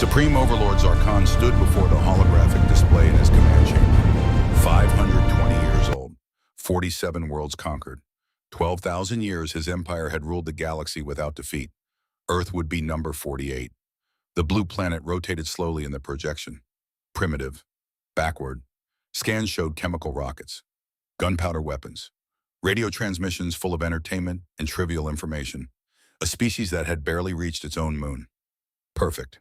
Supreme Overlord Zarkon stood before the holographic display in his command chamber. 520 years old, 47 worlds conquered. 12,000 years his empire had ruled the galaxy without defeat. Earth would be number 48. The blue planet rotated slowly in the projection. Primitive. Backward. Scans showed chemical rockets, gunpowder weapons, radio transmissions full of entertainment and trivial information. A species that had barely reached its own moon. Perfect.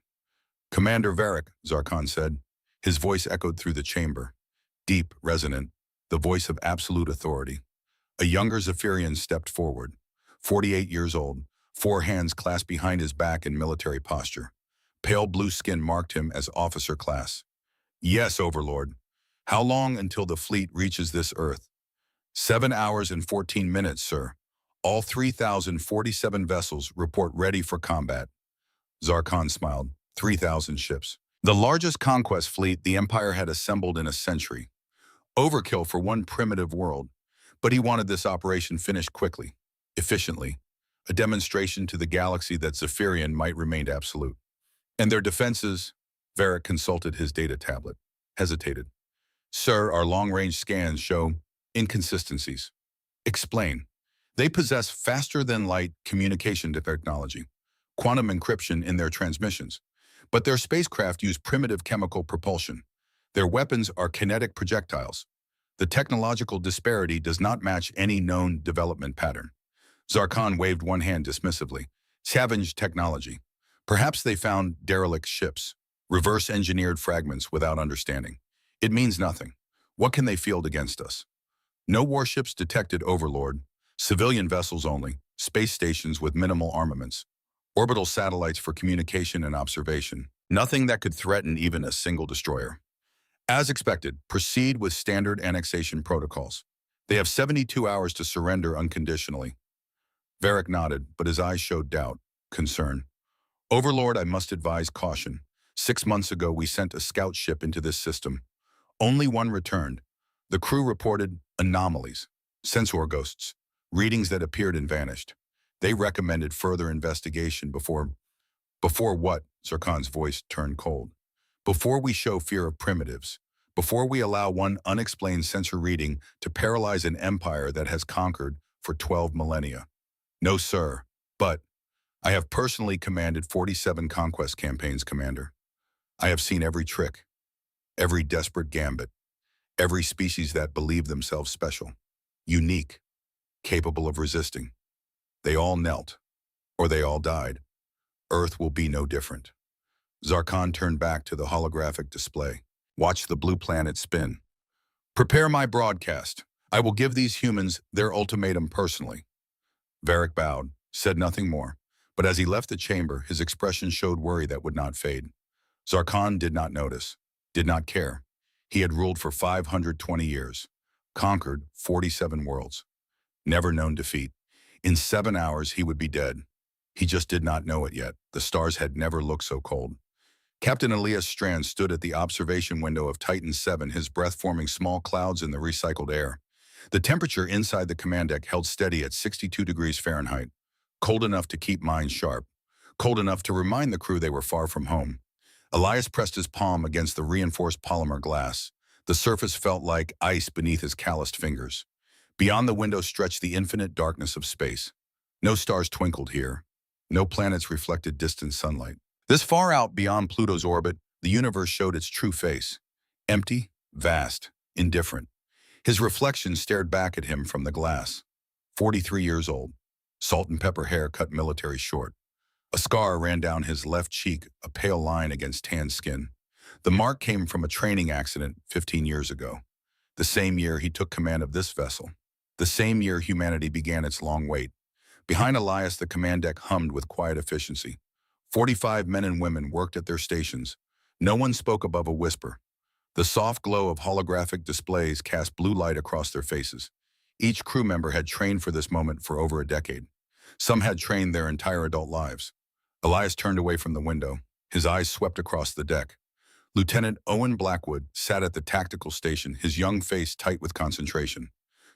Commander Varric, Zarkon said. His voice echoed through the chamber. Deep, resonant, the voice of absolute authority. A younger Zephyrian stepped forward. 48 years old, 4 hands clasped behind his back in military posture. Pale blue skin marked him as officer class. Yes, Overlord. How long until the fleet reaches this Earth? 7 hours and 14 minutes, sir. All 3,047 vessels report ready for combat. Zarkon smiled. 3,000 ships. The largest conquest fleet the Empire had assembled in a century. Overkill for one primitive world. But he wanted this operation finished quickly, efficiently. A demonstration to the galaxy that Zephyrian might remain absolute. And their defenses, Varric consulted his data tablet. Hesitated. Sir, our long-range scans show inconsistencies. Explain. They possess faster-than-light communication technology, quantum encryption in their transmissions. But their spacecraft use primitive chemical propulsion. Their weapons are kinetic projectiles. The technological disparity does not match any known development pattern. Zarkon waved one hand dismissively. Scavenged technology. Perhaps they found derelict ships, reverse-engineered fragments without understanding. It means nothing. What can they field against us? No warships detected, Overlord. Civilian vessels only, space stations with minimal armaments, orbital satellites for communication and observation. Nothing that could threaten even a single destroyer. As expected, proceed with standard annexation protocols. They have 72 hours to surrender unconditionally. Varric nodded, but his eyes showed doubt, concern. Overlord, I must advise caution. 6 months ago, we sent a scout ship into this system. Only one returned. The crew reported anomalies, sensor ghosts, readings that appeared and vanished. They recommended further investigation before what? Zarkon's voice turned cold. Before we show fear of primitives. Before we allow one unexplained sensor reading to paralyze an empire that has conquered for 12 millennia. No, sir, but I have personally commanded 47 conquest campaigns, Commander. I have seen every trick, every desperate gambit, every species that believed themselves special, unique, capable of resisting. They all knelt, or they all died. Earth will be no different. Zarkon turned back to the holographic display. Watch the blue planet spin. Prepare my broadcast. I will give these humans their ultimatum personally. Varric bowed, said nothing more, but as he left the chamber, his expression showed worry that would not fade. Zarkon did not notice, did not care. He had ruled for 520 years, conquered 47 worlds, never known defeat. In 7 hours, he would be dead. He just did not know it yet. The stars had never looked so cold. Captain Elias Strand stood at the observation window of Titan 7, his breath forming small clouds in the recycled air. The temperature inside the command deck held steady at 62 degrees Fahrenheit, cold enough to keep minds sharp, cold enough to remind the crew they were far from home. Elias pressed his palm against the reinforced polymer glass. The surface felt like ice beneath his calloused fingers. Beyond the window stretched the infinite darkness of space. No stars twinkled here. No planets reflected distant sunlight. This far out beyond Pluto's orbit, the universe showed its true face. Empty, vast, indifferent. His reflection stared back at him from the glass. 43 years old. Salt and pepper hair cut military short. A scar ran down his left cheek, a pale line against tanned skin. The mark came from a training accident 15 years ago. The same year he took command of this vessel. The same year humanity began its long wait. Behind Elias, the command deck hummed with quiet efficiency. 45 men and women worked at their stations. No one spoke above a whisper. The soft glow of holographic displays cast blue light across their faces. Each crew member had trained for this moment for over a decade. Some had trained their entire adult lives. Elias turned away from the window. His eyes swept across the deck. Lieutenant Owen Blackwood sat at the tactical station, his young face tight with concentration.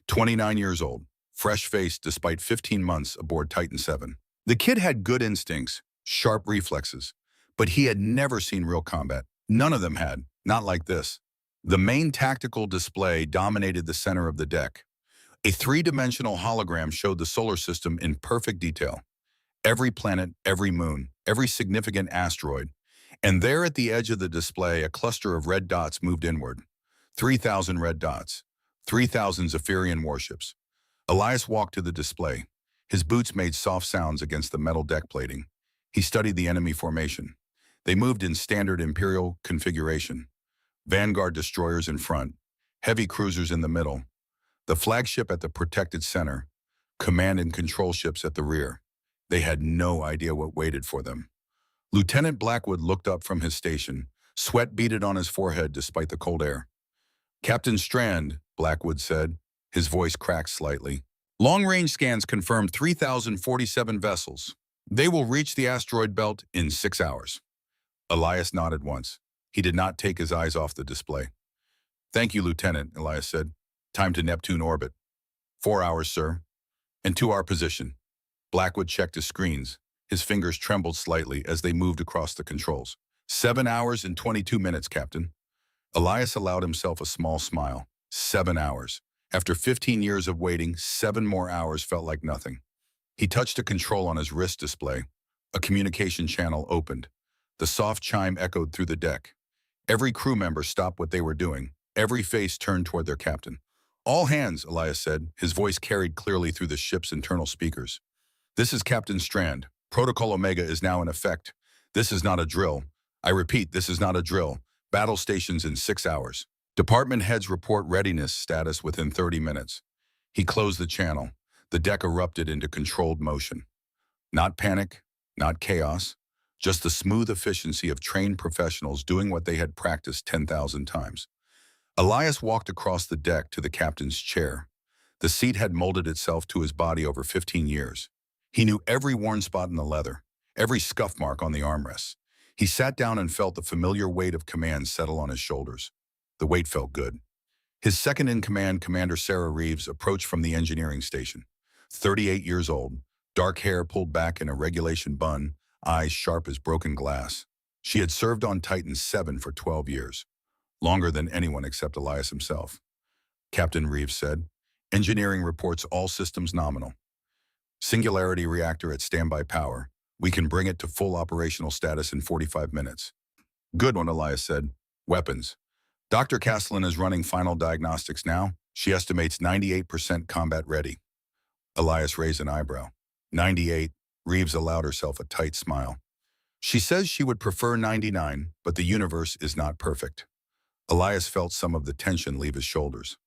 29 years old, fresh-faced despite 15 months aboard Titan 7. The kid had good instincts, sharp reflexes, But he had never seen real combat. None of them had, not like this. The main tactical display dominated the center of the deck. A three-dimensional hologram showed the solar system in perfect detail. Every planet, every moon, every significant asteroid. And there at the edge of the display, a cluster of red dots moved inward. 3,000 red dots. 3,000 Zephyrian warships. Elias walked to the display. His boots made soft sounds against the metal deck plating. He studied the enemy formation. They moved in standard Imperial configuration. Vanguard destroyers in front, heavy cruisers in the middle, the flagship at the protected center, command and control ships at the rear. They had no idea what waited for them. Lieutenant Blackwood looked up from his station. Sweat beaded on his forehead despite the cold air. "Captain Strand," Blackwood said. His voice cracked slightly. "Long-range scans confirmed 3,047 vessels. They will reach the asteroid belt in 6 hours." Elias nodded once. He did not take his eyes off the display. "Thank you, Lieutenant," Elias said. "Time to Neptune orbit." 4 hours, sir. "And to our position." Blackwood checked his screens. His fingers trembled slightly as they moved across the controls. 7 hours and 22 minutes, Captain." Elias allowed himself a small smile. 7 hours. After 15 years of waiting, 7 more hours felt like nothing. He touched a control on his wrist display. A communication channel opened. The soft chime echoed through the deck. Every crew member stopped what they were doing. Every face turned toward their captain. "All hands," Elias said. His voice carried clearly through the ship's internal speakers. "This is Captain Strand. Protocol Omega is now in effect. This is not a drill. I repeat, this is not a drill. Battle stations in 6 hours. Department heads report readiness status within 30 minutes. He closed the channel. The deck erupted into controlled motion. Not panic, not chaos, just the smooth efficiency of trained professionals doing what they had practiced 10,000 times. Elias walked across the deck to the captain's chair. The seat had molded itself to his body over 15 years. He knew every worn spot in the leather, every scuff mark on the armrests. He sat down and felt the familiar weight of command settle on his shoulders. The weight felt good. His second-in-command, Commander Sarah Reeves, approached from the engineering station. 38 years old, dark hair pulled back in a regulation bun, eyes sharp as broken glass. She had served on Titan 7 for 12 years, longer than anyone except Elias himself. Captain Reeves said, "Engineering reports all systems nominal. Singularity reactor at standby power. We can bring it to full operational status in 45 minutes. "Good one," Elias said. "Weapons. Dr. Castellan is running final diagnostics now. She estimates 98% combat ready." Elias raised an eyebrow. 98. Reeves allowed herself a tight smile. "She says she would prefer 99, but the universe is not perfect." Elias felt some of the tension leave his shoulders.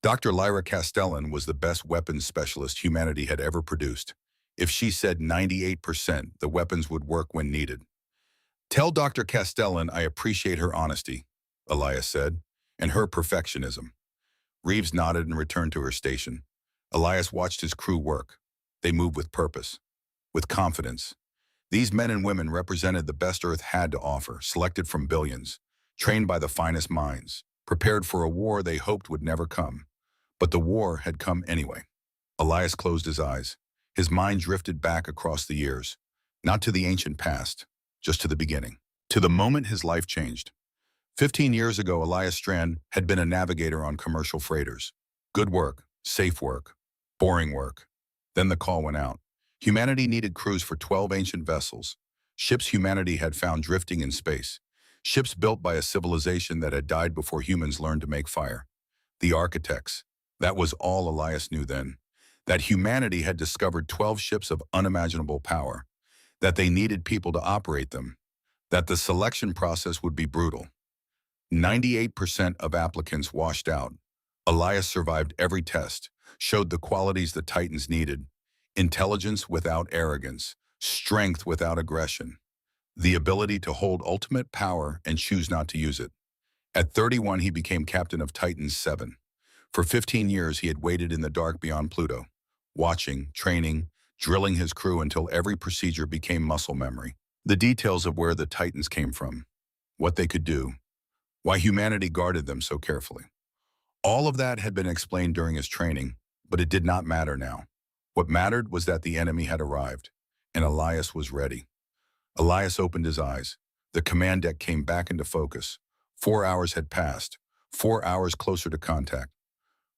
Dr. Lyra Castellan was the best weapons specialist humanity had ever produced. If she said 98%, the weapons would work when needed. "Tell Dr. Castellan I appreciate her honesty," Elias said, "and her perfectionism." Reeves nodded and returned to her station. Elias watched his crew work. They moved with purpose, with confidence. These men and women represented the best Earth had to offer, selected from billions, trained by the finest minds, prepared for a war they hoped would never come. But the war had come anyway. Elias closed his eyes. His mind drifted back across the years, not to the ancient past, just to the beginning, to the moment his life changed. 15 years ago, Elias Strand had been a navigator on commercial freighters. Good work, safe work, boring work. Then the call went out. Humanity needed crews for 12 ancient vessels, ships humanity had found drifting in space, ships built by a civilization that had died before humans learned to make fire. The architects. That was all Elias knew then. That humanity had discovered 12 ships of unimaginable power, that they needed people to operate them, that the selection process would be brutal. 98% of applicants washed out. Elias survived every test, showed the qualities the Titans needed: intelligence without arrogance, strength without aggression, the ability to hold ultimate power and choose not to use it. At 31, he became captain of Titan 7. For 15 years, he had waited in the dark beyond Pluto, watching, training, drilling his crew until every procedure became muscle memory. The details of where the Titans came from, what they could do, why humanity guarded them so carefully. All of that had been explained during his training, but it did not matter now. What mattered was that the enemy had arrived, and Elias was ready. Elias opened his eyes. The command deck came back into focus. 4 hours had passed. 4 hours closer to contact.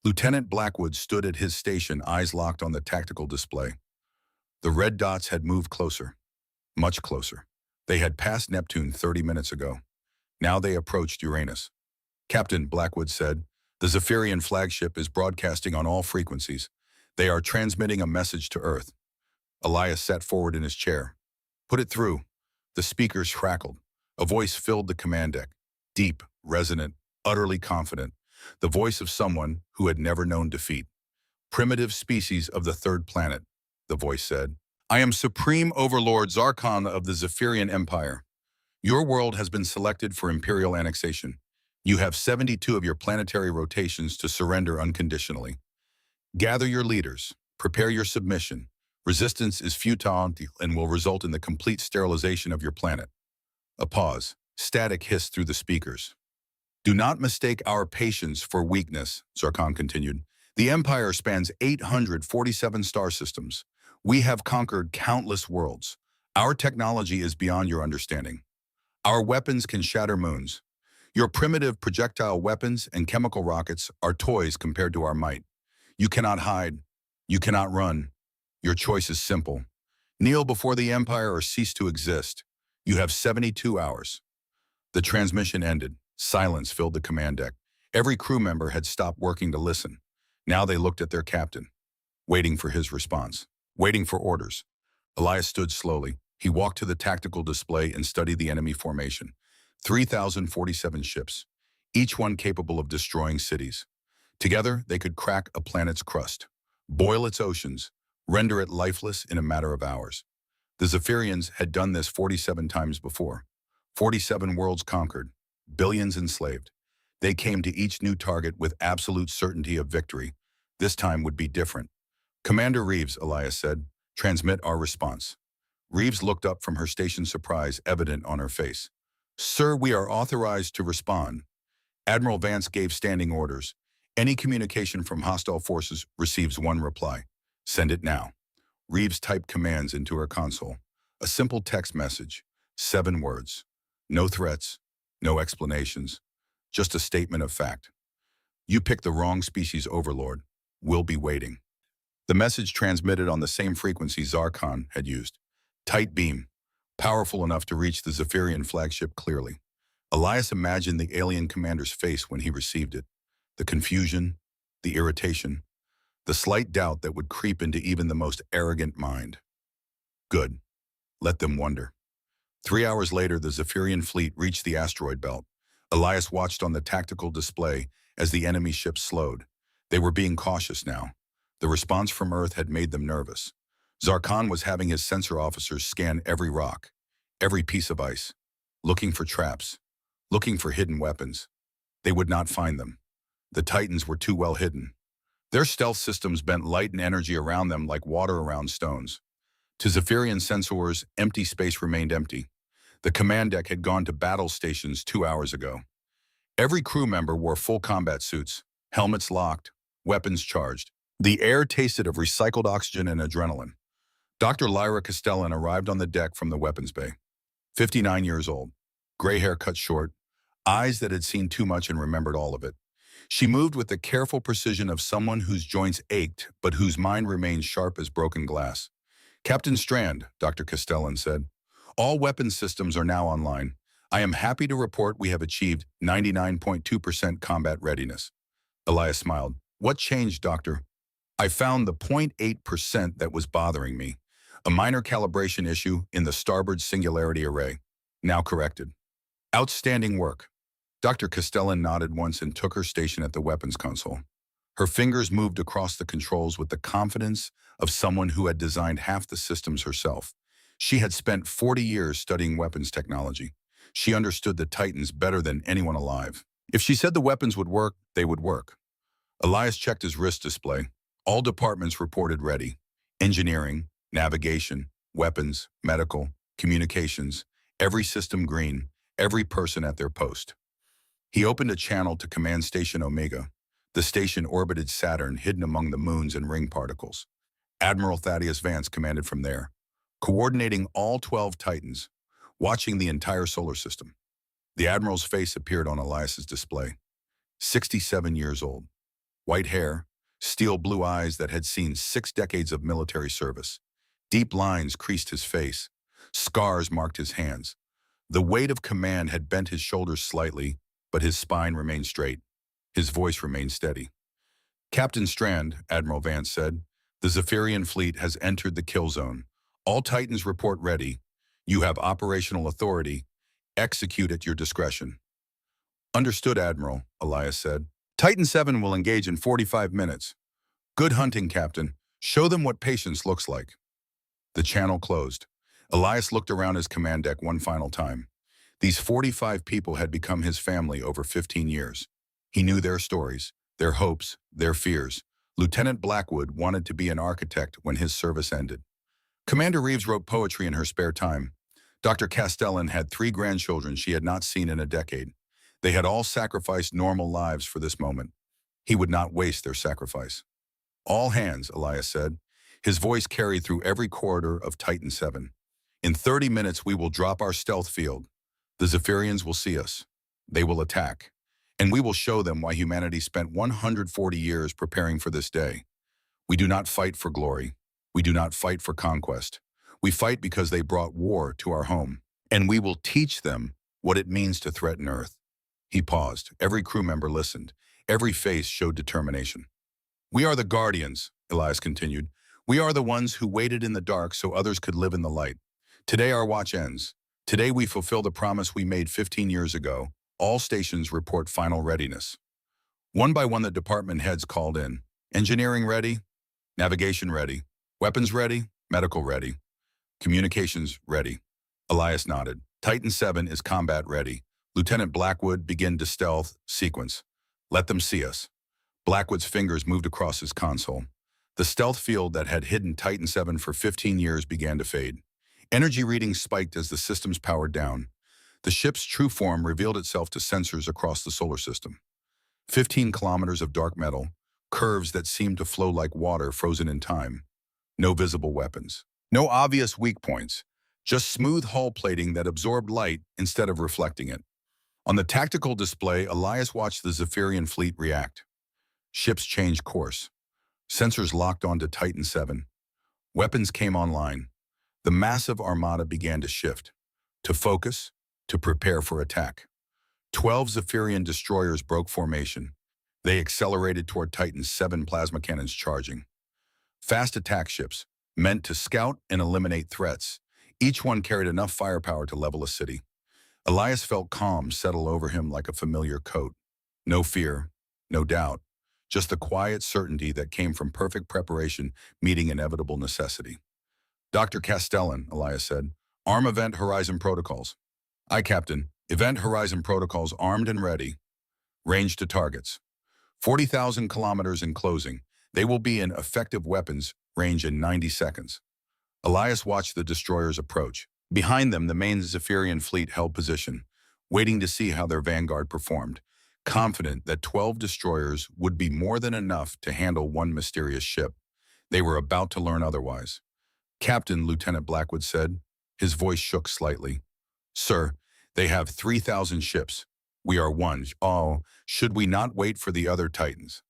Lieutenant Blackwood stood at his station, eyes locked on the tactical display. The red dots had moved closer, much closer. They had passed Neptune 30 minutes ago. Now they approached Uranus. Captain, Blackwood said, the Zephyrian flagship is broadcasting on all frequencies. They are transmitting a message to Earth. Elias sat forward in his chair. Put it through. The speakers crackled. A voice filled the command deck. Deep, resonant, utterly confident. The voice of someone who had never known defeat. Primitive species of the third planet, the voice said. I am Supreme Overlord Zarkon of the Zephyrian Empire. Your world has been selected for imperial annexation. You have 72 of your planetary rotations to surrender unconditionally. Gather your leaders. Prepare your submission. Resistance is futile and will result in the complete sterilization of your planet. A pause. Static hissed through the speakers. Do not mistake our patience for weakness, Zarkon continued. The Empire spans 847 star systems. We have conquered countless worlds. Our technology is beyond your understanding. Our weapons can shatter moons. Your primitive projectile weapons and chemical rockets are toys compared to our might. You cannot hide. You cannot run. Your choice is simple. Kneel before the Empire or cease to exist. You have 72 hours. The transmission ended. Silence filled the command deck. Every crew member had stopped working to listen. Now they looked at their captain, waiting for his response, waiting for orders. Elias stood slowly. He walked to the tactical display and studied the enemy formation. 3,047 ships, each one capable of destroying cities. Together, they could crack a planet's crust, boil its oceans, render it lifeless in a matter of hours. The Zephyrians had done this 47 times before. 47 worlds conquered, billions enslaved. They came to each new target with absolute certainty of victory. This time would be different. Commander Reeves, Elias said, transmit our response. Reeves looked up from her station, surprise evident on her face. Sir, we are authorized to respond. Admiral Vance gave standing orders. Any communication from hostile forces receives one reply. Send it now. Reeves typed commands into her console. A simple text message, 7 words. No threats, no explanations, just a statement of fact. You picked the wrong species overlord. We'll be waiting. The message transmitted on the same frequency Zarkon had used. Tight beam, powerful enough to reach the Zephyrian flagship clearly. Elias imagined the alien commander's face when he received it. The confusion, the irritation, the slight doubt that would creep into even the most arrogant mind. Good. Let them wonder. 3 hours later, the Zephyrian fleet reached the asteroid belt. Elias watched on the tactical display as the enemy ships slowed. They were being cautious now. The response from Earth had made them nervous. Zarkon was having his sensor officers scan every rock, every piece of ice, looking for traps, looking for hidden weapons. They would not find them. The Titans were too well hidden. Their stealth systems bent light and energy around them like water around stones. To Zephyrian sensors, empty space remained empty. The command deck had gone to battle stations 2 hours ago. Every crew member wore full combat suits, helmets locked, weapons charged. The air tasted of recycled oxygen and adrenaline. Dr. Lyra Castellan arrived on the deck from the weapons bay. 59 years old, gray hair cut short, eyes that had seen too much and remembered all of it. She moved with the careful precision of someone whose joints ached, but whose mind remained sharp as broken glass. Captain Strand, Dr. Castellan said, all weapon systems are now online. I am happy to report we have achieved 99.2% combat readiness. Elias smiled. What changed, Doctor? I found the 0.8% that was bothering me. A minor calibration issue in the starboard singularity array. Now corrected. Outstanding work. Dr. Castellan nodded once and took her station at the weapons console. Her fingers moved across the controls with the confidence of someone who had designed half the systems herself. She had spent 40 years studying weapons technology. She understood the Titans better than anyone alive. If she said the weapons would work, they would work. Elias checked his wrist display. All departments reported ready. Engineering, navigation, weapons, medical, communications, every system green, every person at their post. He opened a channel to Command Station Omega. The station orbited Saturn, hidden among the moons and ring particles. Admiral Thaddeus Vance commanded from there, coordinating all 12 Titans. watching the entire solar system. The Admiral's face appeared on Elias's display. 67 years old. White hair, steel blue eyes that had seen 6 decades of military service. Deep lines creased his face. Scars marked his hands. The weight of command had bent his shoulders slightly, but his spine remained straight. His voice remained steady. Captain Strand, Admiral Vance said, the Zephyrian fleet has entered the kill zone. All Titans report ready. You have operational authority. Execute at your discretion. Understood, Admiral, Elias said. Titan 7 will engage in 45 minutes. Good hunting, Captain. Show them what patience looks like. The channel closed. Elias looked around his command deck one final time. These 45 people had become his family over 15 years. He knew their stories, their hopes, their fears. Lieutenant Blackwood wanted to be an architect when his service ended. Commander Reeves wrote poetry in her spare time. Dr. Castellan had 3 grandchildren she had not seen in a decade. They had all sacrificed normal lives for this moment. He would not waste their sacrifice. All hands, Elias said. His voice carried through every corridor of Titan 7. In 30 minutes, we will drop our stealth field. The Zephyrians will see us. They will attack. And we will show them why humanity spent 140 years preparing for this day. We do not fight for glory. We do not fight for conquest. We fight because they brought war to our home. And we will teach them what it means to threaten Earth. He paused. Every crew member listened. Every face showed determination. We are the guardians, Elias continued. We are the ones who waited in the dark so others could live in the light. Today our watch ends. Today we fulfill the promise we made 15 years ago. All stations report final readiness. One by one the department heads called in. Engineering ready? Navigation ready? Weapons ready? Medical ready? Communications ready? Elias nodded. Titan 7 is combat ready. Lieutenant Blackwood, begin to stealth sequence. Let them see us. Blackwood's fingers moved across his console. The stealth field that had hidden Titan 7 for 15 years began to fade. Energy readings spiked as the systems powered down. The ship's true form revealed itself to sensors across the solar system. 15 kilometers of dark metal, curves that seemed to flow like water frozen in time. No visible weapons. No obvious weak points. Just smooth hull plating that absorbed light instead of reflecting it. On the tactical display, Elias watched the Zephyrian fleet react. Ships changed course. Sensors locked onto Titan 7. Weapons came online. The massive armada began to shift, to focus, to prepare for attack. 12 Zephyrian destroyers broke formation. They accelerated toward Titan's 7 plasma cannons charging. Fast attack ships, meant to scout and eliminate threats. Each one carried enough firepower to level a city. Elias felt calm settle over him like a familiar coat. No fear, no doubt, just the quiet certainty that came from perfect preparation meeting inevitable necessity. Dr. Castellan, Elias said, arm Event Horizon Protocols. Aye, Captain. Event Horizon Protocols armed and ready. Range to targets. 40,000 kilometers in closing. They will be in effective weapons range in 90 seconds. Elias watched the destroyers approach. Behind them, the main Zephyrian fleet held position, waiting to see how their vanguard performed, confident that 12 destroyers would be more than enough to handle one mysterious ship. They were about to learn otherwise. Captain, Lieutenant Blackwood said. His voice shook slightly. Sir, they have 3,000 ships. We are one. Oh, should we not wait for the other Titans?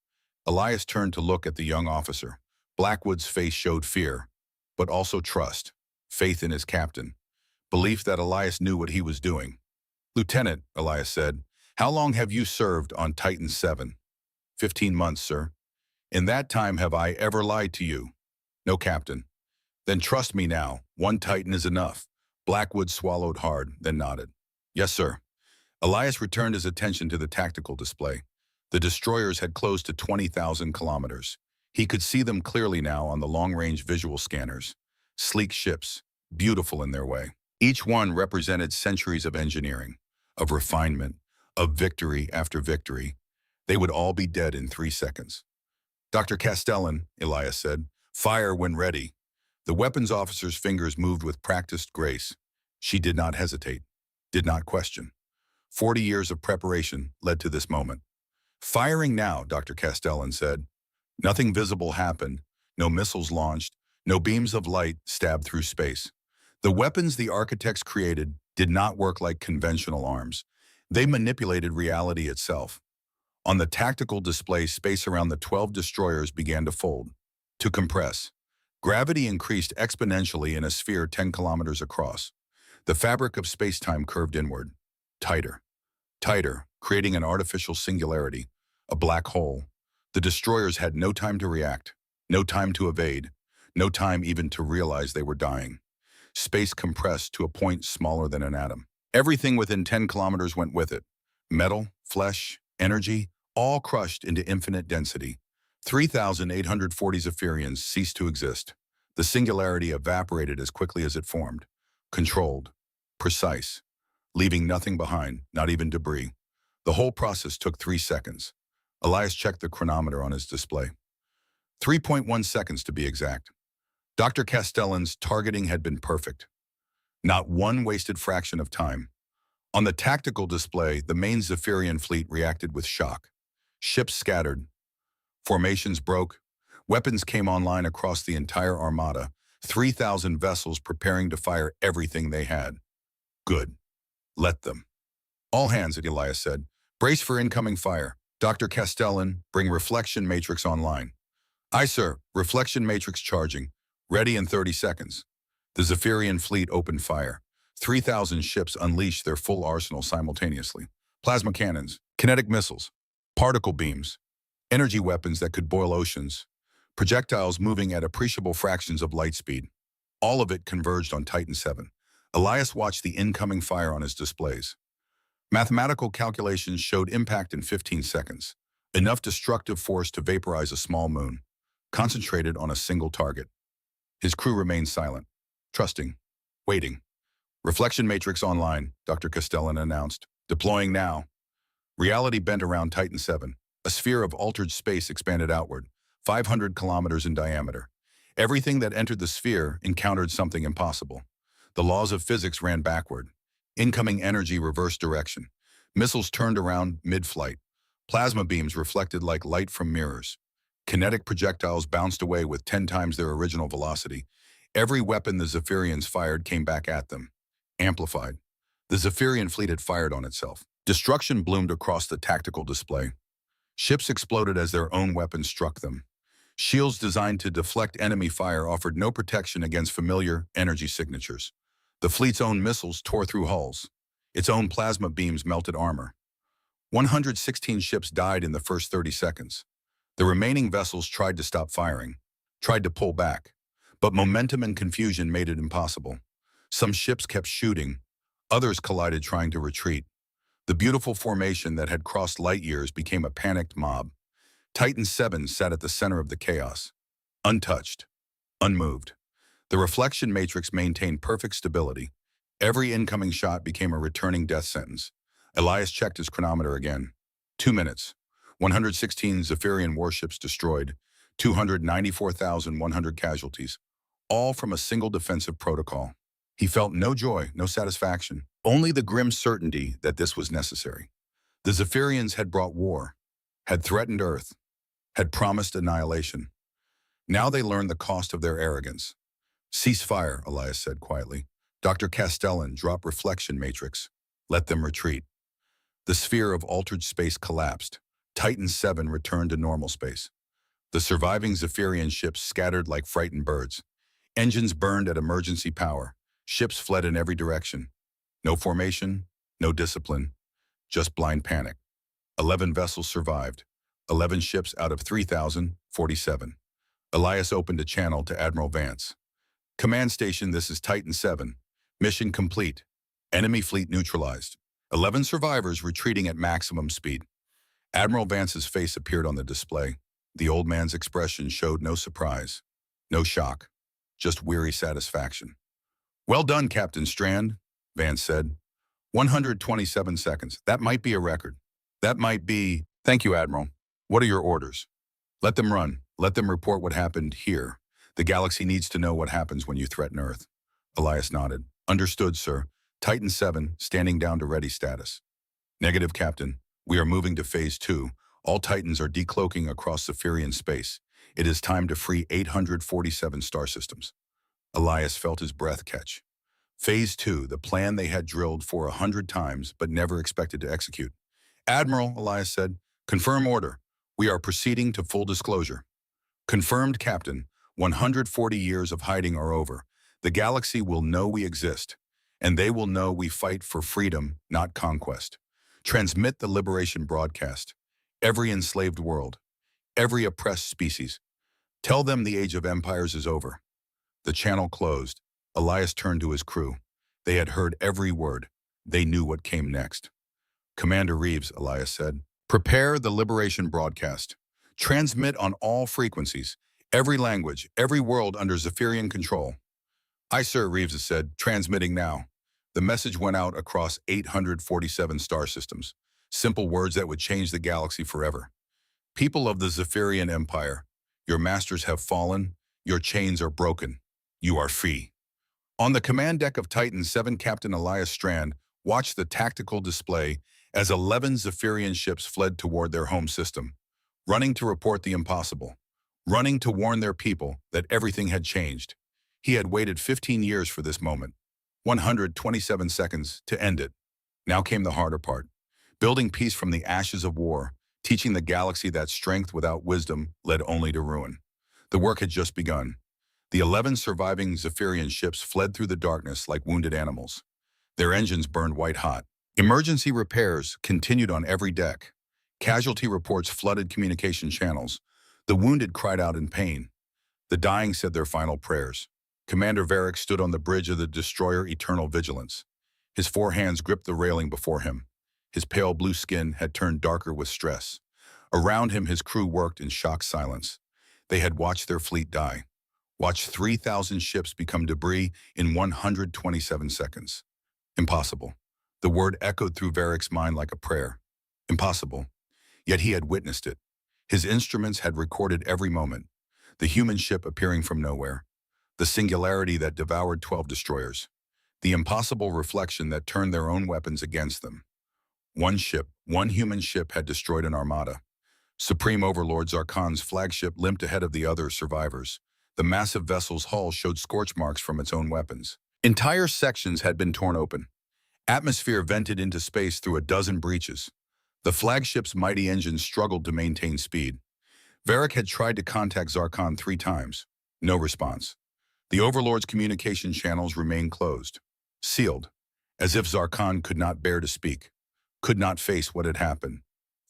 Elias turned to look at the young officer. Blackwood's face showed fear, but also trust, faith in his captain, belief that Elias knew what he was doing. Lieutenant, Elias said, how long have you served on Titan 7? 15 months, sir. In that time have I ever lied to you? No, Captain. Then trust me now, one Titan is enough. Blackwood swallowed hard, then nodded. Yes, sir. Elias returned his attention to the tactical display. The destroyers had closed to 20,000 kilometers. He could see them clearly now on the long-range visual scanners. Sleek ships, beautiful in their way. Each one represented centuries of engineering, of refinement, of victory after victory. They would all be dead in 3 seconds. Dr. Castellan, Elias said, fire when ready. The weapons officer's fingers moved with practiced grace. She did not hesitate, did not question. 40 years of preparation led to this moment. Firing now, Dr. Castellan said. Nothing visible happened, no missiles launched, no beams of light stabbed through space. The weapons the architects created did not work like conventional arms. They manipulated reality itself. On the tactical display, space around the 12 destroyers began to fold, to compress. Gravity increased exponentially in a sphere 10 kilometers across. The fabric of space-time curved inward, tighter, tighter, creating an artificial singularity, a black hole. The destroyers had no time to react, no time to evade, no time even to realize they were dying. Space compressed to a point smaller than an atom. Everything within 10 kilometers went with it. Metal, flesh, energy, all crushed into infinite density. 3,840 Zephyrians ceased to exist. The singularity evaporated as quickly as it formed. Controlled, precise, leaving nothing behind, not even debris. The whole process took 3 seconds. Elias checked the chronometer on his display. 3.1 seconds to be exact. Dr. Castellan's targeting had been perfect. Not one wasted fraction of time. On the tactical display, the main Zephyrian fleet reacted with shock. Ships scattered. Formations broke. Weapons came online across the entire armada. 3,000 vessels preparing to fire everything they had. Good. Let them. All hands, Elias said. Brace for incoming fire. Dr. Castellan, bring reflection matrix online. Aye, sir. Reflection matrix charging. Ready in 30 seconds. The Zephyrian fleet opened fire. 3,000 ships unleashed their full arsenal simultaneously. Plasma cannons, kinetic missiles, particle beams, energy weapons that could boil oceans, projectiles moving at appreciable fractions of light speed. All of it converged on Titan 7. Elias watched the incoming fire on his displays. Mathematical calculations showed impact in 15 seconds, enough destructive force to vaporize a small moon, concentrated on a single target. His crew remained silent, trusting, waiting. Reflection matrix online, Dr. Castellan announced. Deploying now. Reality bent around Titan 7. A sphere of altered space expanded outward, 500 kilometers in diameter. Everything that entered the sphere encountered something impossible. The laws of physics ran backward. Incoming energy reversed direction. Missiles turned around mid-flight. Plasma beams reflected like light from mirrors. Kinetic projectiles bounced away with 10 times their original velocity. Every weapon the Zephyrians fired came back at them, amplified. The Zephyrian fleet had fired on itself. Destruction bloomed across the tactical display. Ships exploded as their own weapons struck them. Shields designed to deflect enemy fire offered no protection against familiar energy signatures. The fleet's own missiles tore through hulls. Its own plasma beams melted armor. 116 ships died in the first 30 seconds. The remaining vessels tried to stop firing, tried to pull back, but momentum and confusion made it impossible. Some ships kept shooting, others collided trying to retreat. The beautiful formation that had crossed light years became a panicked mob. Titan 7 sat at the center of the chaos, untouched, unmoved. The reflection matrix maintained perfect stability. Every incoming shot became a returning death sentence. Elias checked his chronometer again. 2 minutes. 116 Zephyrian warships destroyed. 294,100 casualties. All from a single defensive protocol. He felt no joy, no satisfaction. Only the grim certainty that this was necessary. The Zephyrians had brought war, had threatened Earth, had promised annihilation. Now they learned the cost of their arrogance. Cease fire, Elias said quietly. Dr. Castellan, drop reflection matrix. Let them retreat. The sphere of altered space collapsed. Titan 7 returned to normal space. The surviving Zephyrian ships scattered like frightened birds. Engines burned at emergency power. Ships fled in every direction. No formation, no discipline, just blind panic. 11 vessels survived. 11 ships out of 3,047. Elias opened a channel to Admiral Vance. Command station, this is Titan 7. Mission complete. Enemy fleet neutralized. 11 survivors retreating at maximum speed. Admiral Vance's face appeared on the display. The old man's expression showed no surprise, no shock, just weary satisfaction. Well done, Captain Strand, Vance said. 127 seconds. That might be a record. That might be... Thank you, Admiral. What are your orders? Let them run. Let them report what happened here. The galaxy needs to know what happens when you threaten Earth. Elias nodded. Understood, sir. Titan 7, standing down to ready status. Negative, Captain. We are moving to Phase 2. All Titans are decloaking across Zephyrian space. It is time to free 847 star systems. Elias felt his breath catch. Phase 2, the plan they had drilled for 100 times but never expected to execute. Admiral, Elias said, confirm order. We are proceeding to full disclosure. Confirmed, Captain. 140 years of hiding are over. The galaxy will know we exist, and they will know we fight for freedom, not conquest. Transmit the liberation broadcast. Every enslaved world, every oppressed species. Tell them the age of empires is over. The channel closed. Elias turned to his crew. They had heard every word. They knew what came next. Commander Reeves, Elias said, prepare the liberation broadcast. Transmit on all frequencies, every language, every world under Zephyrian control. Aye, sir, Reeves said, transmitting now. The message went out across 847 star systems. Simple words that would change the galaxy forever. People of the Zephyrian Empire, your masters have fallen, your chains are broken. You are free. On the command deck of Titan 7, Captain Elias Strand watched the tactical display as 11 Zephyrian ships fled toward their home system, running to report the impossible, running to warn their people that everything had changed. He had waited 15 years for this moment, 127 seconds to end it. Now came the harder part, building peace from the ashes of war, teaching the galaxy that strength without wisdom led only to ruin. The work had just begun. The 11 surviving Zephyrian ships fled through the darkness like wounded animals. Their engines burned white hot. Emergency repairs continued on every deck. Casualty reports flooded communication channels. The wounded cried out in pain. The dying said their final prayers. Commander Varric stood on the bridge of the destroyer Eternal Vigilance. His 4 hands gripped the railing before him. His pale blue skin had turned darker with stress. Around him, his crew worked in shocked silence. They had watched their fleet die, watched 3,000 ships become debris in 127 seconds. Impossible. The word echoed through Varric's mind like a prayer. Impossible. Yet he had witnessed it. His instruments had recorded every moment. The human ship appearing from nowhere. The singularity that devoured 12 destroyers. The impossible reflection that turned their own weapons against them. One ship, one human ship had destroyed an armada. Supreme Overlord Zarkon's flagship limped ahead of the other survivors. The massive vessel's hull showed scorch marks from its own weapons. Entire sections had been torn open. Atmosphere vented into space through a dozen breaches. The flagship's mighty engines struggled to maintain speed. Varric had tried to contact Zarkon 3 times. No response. The Overlord's communication channels remained closed, sealed, as if Zarkon could not bear to speak, could not face what had happened.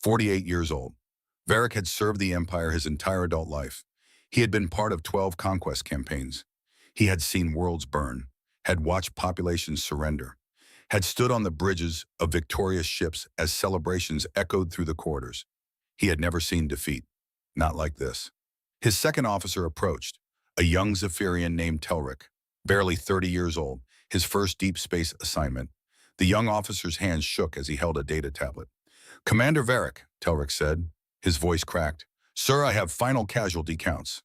48 years old, Varric had served the Empire his entire adult life. He had been part of 12 conquest campaigns. He had seen worlds burn, had watched populations surrender, had stood on the bridges of victorious ships as celebrations echoed through the corridors. He had never seen defeat, not like this. His second officer approached, a young Zephyrian named Telric, barely 30 years old, his first deep space assignment. The young officer's hands shook as he held a data tablet. Commander Varric, Telric said, his voice cracked. Sir, I have final casualty counts.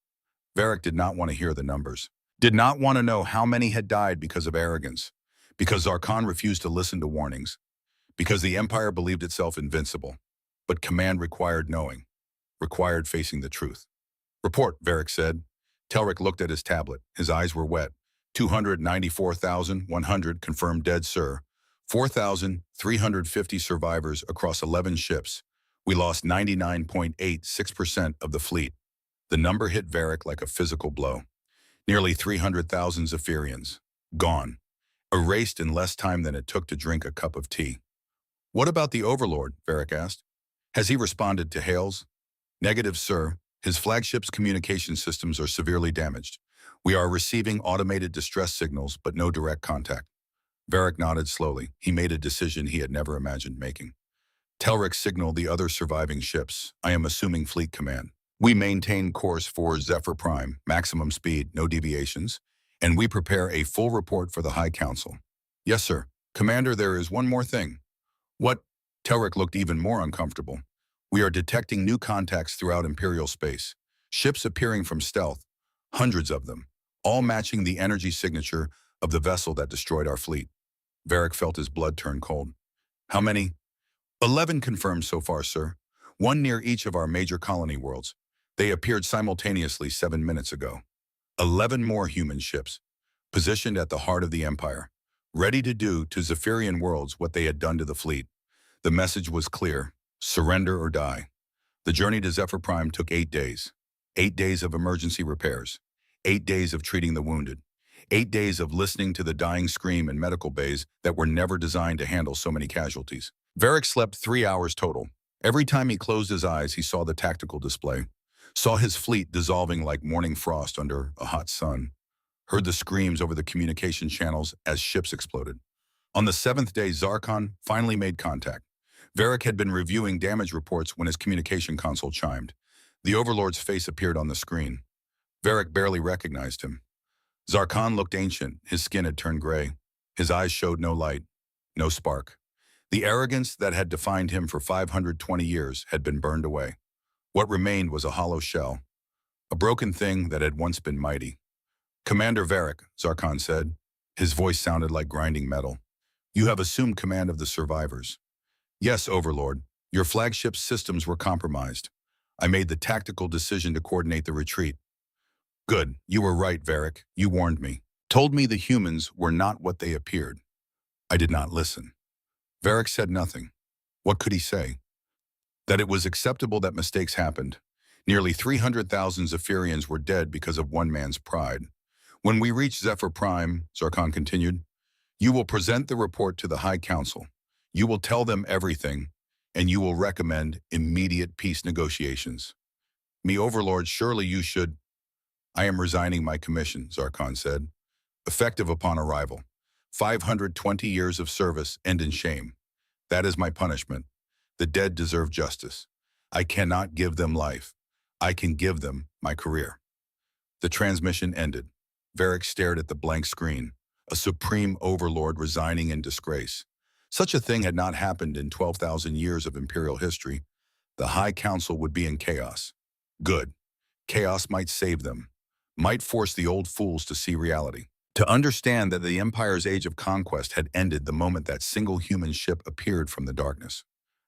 Varric did not want to hear the numbers, did not want to know how many had died because of arrogance, because Zarkon refused to listen to warnings, because the Empire believed itself invincible. But command required knowing, required facing the truth. Report, Varric said. Telric looked at his tablet. His eyes were wet. 294,100 confirmed dead, sir. 4,350 survivors across 11 ships. We lost 99.86% of the fleet. The number hit Varric like a physical blow. Nearly 300,000 Zephyrians. Gone. Erased in less time than it took to drink a cup of tea. What about the Overlord? Varric asked. Has he responded to hails? Negative, sir. His flagship's communication systems are severely damaged. We are receiving automated distress signals, but no direct contact. Varric nodded slowly. He made a decision he had never imagined making. Telric signaled the other surviving ships. I am assuming fleet command. We maintain course for Zephyr Prime, maximum speed, no deviations, and we prepare a full report for the High Council. Yes, sir. Commander, there is one more thing. What? Telric looked even more uncomfortable. We are detecting new contacts throughout Imperial space. Ships appearing from stealth, hundreds of them, all matching the energy signature of the vessel that destroyed our fleet. Varric felt his blood turn cold. How many? 11 confirmed so far, sir. 1 near each of our major colony worlds. They appeared simultaneously 7 minutes ago. 11 more human ships, positioned at the heart of the Empire, ready to do to Zephyrian worlds what they had done to the fleet. The message was clear: surrender or die. The journey to Zephyr Prime took 8 days. 8 days of emergency repairs. 8 days of treating the wounded. 8 days of listening to the dying scream in medical bays that were never designed to handle so many casualties. Varric slept 3 hours total. Every time he closed his eyes, he saw the tactical display. Saw his fleet dissolving like morning frost under a hot sun. Heard the screams over the communication channels as ships exploded. On the 7th day, Zarkon finally made contact. Varric had been reviewing damage reports when his communication console chimed. The Overlord's face appeared on the screen. Varric barely recognized him. Zarkon looked ancient. His skin had turned gray. His eyes showed no light, no spark. The arrogance that had defined him for 520 years had been burned away. What remained was a hollow shell, a broken thing that had once been mighty. "Commander Varric," Zarkon said. His voice sounded like grinding metal. "You have assumed command of the survivors." "Yes, Overlord. Your flagship's systems were compromised. I made the tactical decision to coordinate the retreat." "Good. You were right, Varric. You warned me. Told me the humans were not what they appeared. I did not listen." Varric said nothing. What could he say? That it was acceptable that mistakes happened. Nearly 300,000 Zephyrians were dead because of one man's pride. "When we reach Zephyr Prime," Zarkon continued, "you will present the report to the High Council. You will tell them everything, and you will recommend immediate peace negotiations." "Me, Overlord, surely you should—" "I am resigning my commission," Zarkon said. "Effective upon arrival. 520 years of service end in shame. That is my punishment. The dead deserve justice. I cannot give them life. I can give them my career." The transmission ended. Varric stared at the blank screen, a supreme overlord resigning in disgrace. Such a thing had not happened in 12,000 years of imperial history. The High Council would be in chaos. Good. Chaos might save them, might force the old fools to see reality, to understand that the Empire's age of conquest had ended the moment that single human ship appeared from the darkness.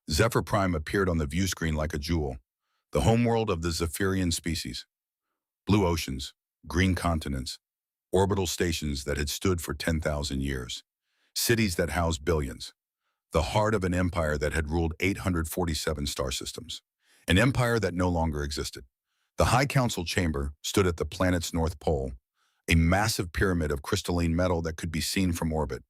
Zephyr Prime appeared on the view screen like a jewel, the homeworld of the Zephyrian species. Blue oceans, green continents, orbital stations that had stood for 10,000 years, cities that housed billions, the heart of an empire that had ruled 847 star systems, an empire that no longer existed. The High Council chamber stood at the planet's north pole, a massive pyramid of crystalline metal that could be seen from orbit.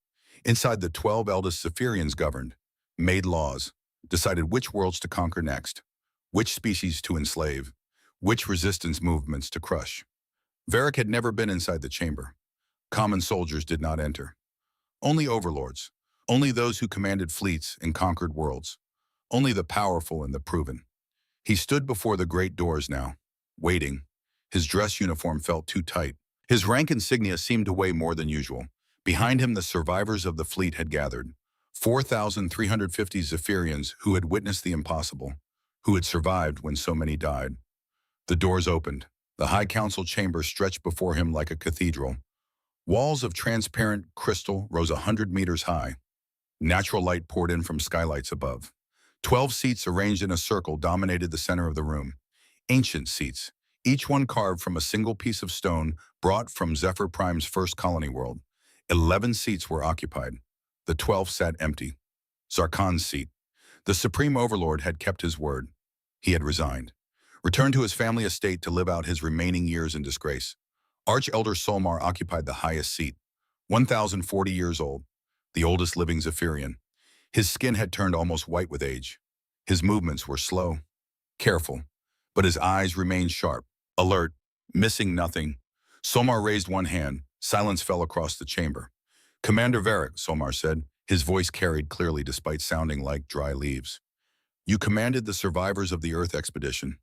Inside, the 12 eldest Zephyrians governed, made laws, decided which worlds to conquer next, which species to enslave, which resistance movements to crush. Varric had never been inside the chamber. Common soldiers did not enter. Only overlords, only those who commanded fleets and conquered worlds, only the powerful and the proven. He stood before the great doors now, waiting. His dress uniform felt too tight. His rank insignia seemed to weigh more than usual. Behind him, the survivors of the fleet had gathered. 4,350 Zephyrians who had witnessed the impossible, who had survived when so many died. The doors opened. The High Council chamber stretched before him like a cathedral. Walls of transparent crystal rose 100 meters high. Natural light poured in from skylights above. 12 seats arranged in a circle dominated the center of the room. Ancient seats, each one carved from a single piece of stone brought from Zephyr Prime's first colony world. 11 seats were occupied. The 12th sat empty. Zarkon's seat. The Supreme Overlord had kept his word. He had resigned, returned to his family estate to live out his remaining years in disgrace. Arch-Elder Solmar occupied the highest seat, 1,040 years old, the oldest living Zephyrian. His skin had turned almost white with age. His movements were slow, careful, but his eyes remained sharp, alert, missing nothing. Solmar raised one hand. Silence fell across the chamber. "Commander Varric," Solmar said. His voice carried clearly despite sounding like dry leaves. "You commanded the survivors of the Earth expedition.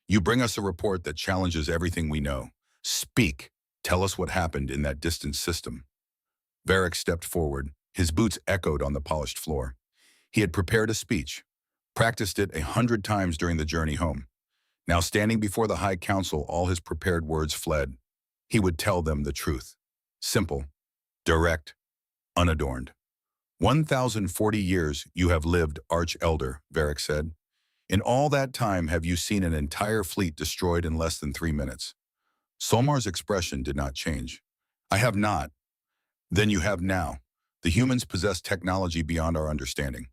You bring us a report that challenges everything we know. Speak. Tell us what happened in that distant system." Varric stepped forward. His boots echoed on the polished floor. He had prepared a speech, practiced it 100 times during the journey home. Now, standing before the High Council, all his prepared words fled. He would tell them the truth. Simple, direct, unadorned. 1,040 years you have lived, Arch-Elder, Varric said. In all that time have you seen an entire fleet destroyed in less than 3 minutes. Solmar's expression did not change. "I have not." "Then you have now. The humans possessed technology beyond our understanding.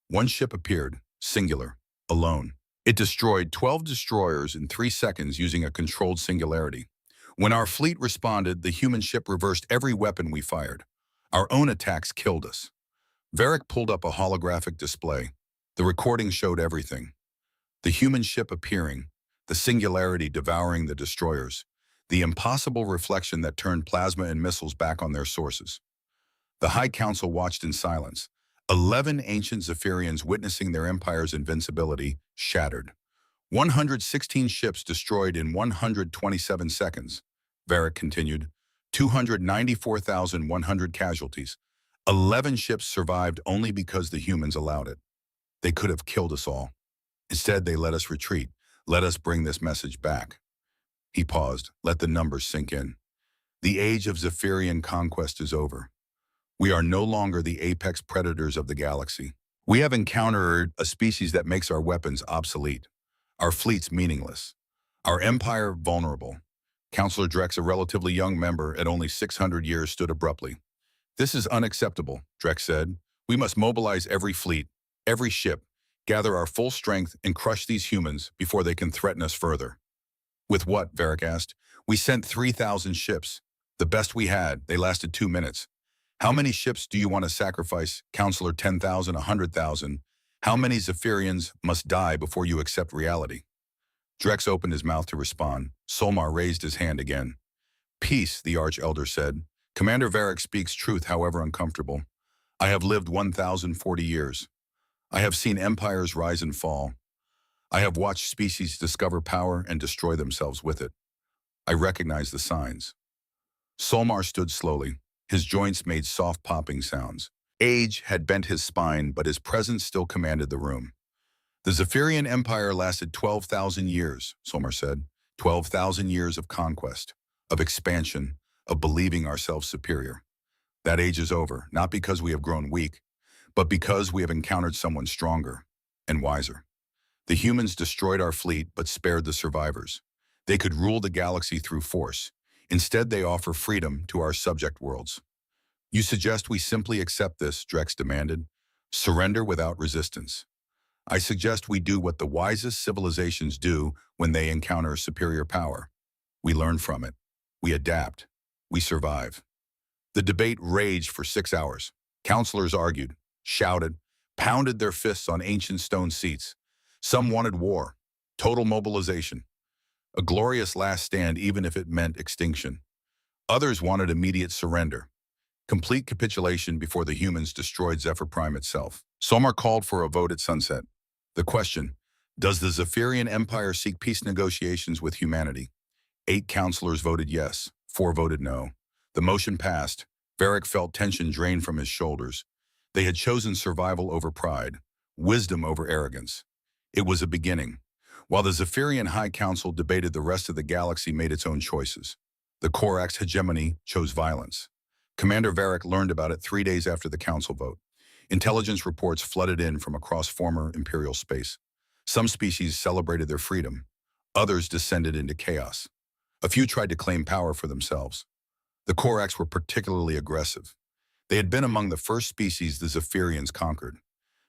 One ship appeared, singular, alone. It destroyed 12 destroyers in 3 seconds using a controlled singularity. When our fleet responded, the human ship reversed every weapon we fired. Our own attacks killed us. Varric pulled up a holographic display. The recording showed everything. The human ship appearing, the singularity devouring the destroyers, the impossible reflection that turned plasma and missiles back on their sources. The High Council watched in silence, 11 ancient Zephyrians witnessing their empire's invincibility shattered. 116 ships destroyed in 127 seconds, Varric continued. 294,100 casualties. 11 ships survived only because the humans allowed it. They could have killed us all. Instead, they let us retreat. Let us bring this message back. He paused. Let the numbers sink in. The age of Zephyrian conquest is over. We are no longer the apex predators of the galaxy. We have encountered a species that makes our weapons obsolete, our fleets meaningless, our empire vulnerable. Counselor Drex, a relatively young member at only 600 years, stood abruptly. This is unacceptable, Drex said. We must mobilize every fleet, every ship, gather our full strength and crush these humans before they can threaten us further. With what? Varric asked. We sent 3,000 ships. The best we had. They lasted 2 minutes. How many ships do you want to sacrifice, Counselor? 10,000, 100,000? How many Zephyrians must die before you accept reality? Drex opened his mouth to respond. Solmar raised his hand again. Peace, the Arch-Elder said. Commander Varric speaks truth, however uncomfortable. I have lived 1,040 years. I have seen empires rise and fall. I have watched species discover power and destroy themselves with it. I recognize the signs. Solmar stood slowly. His joints made soft popping sounds. Age had bent his spine, but his presence still commanded the room. The Zephyrian Empire lasted 12,000 years, Solmar said. 12,000 years of conquest, of expansion, of believing ourselves superior. That age is over, not because we have grown weak, but because we have encountered someone stronger and wiser. The humans destroyed our fleet, but spared the survivors. They could rule the galaxy through force. Instead, they offer freedom to our subject worlds. You suggest we simply accept this, Drex demanded. Surrender without resistance. I suggest we do what the wisest civilizations do when they encounter superior power. We learn from it. We adapt. We survive. The debate raged for 6 hours. Counselors argued, shouted, pounded their fists on ancient stone seats. Some wanted war, total mobilization, a glorious last stand even if it meant extinction. Others wanted immediate surrender, complete capitulation before the humans destroyed Zephyr Prime itself. Solmar called for a vote at sunset. The question, does the Zephyrian Empire seek peace negotiations with humanity? 8 counselors voted yes, 4 voted no. The motion passed. Varric felt tension drain from his shoulders. They had chosen survival over pride, wisdom over arrogance. It was a beginning. While the Zephyrian High Council debated, the rest of the galaxy made its own choices. The Corax hegemony chose violence. Commander Varric learned about it 3 days after the council vote. Intelligence reports flooded in from across former Imperial space. Some species celebrated their freedom. Others descended into chaos. A few tried to claim power for themselves. The Corax were particularly aggressive. They had been among the first species the Zephyrians conquered.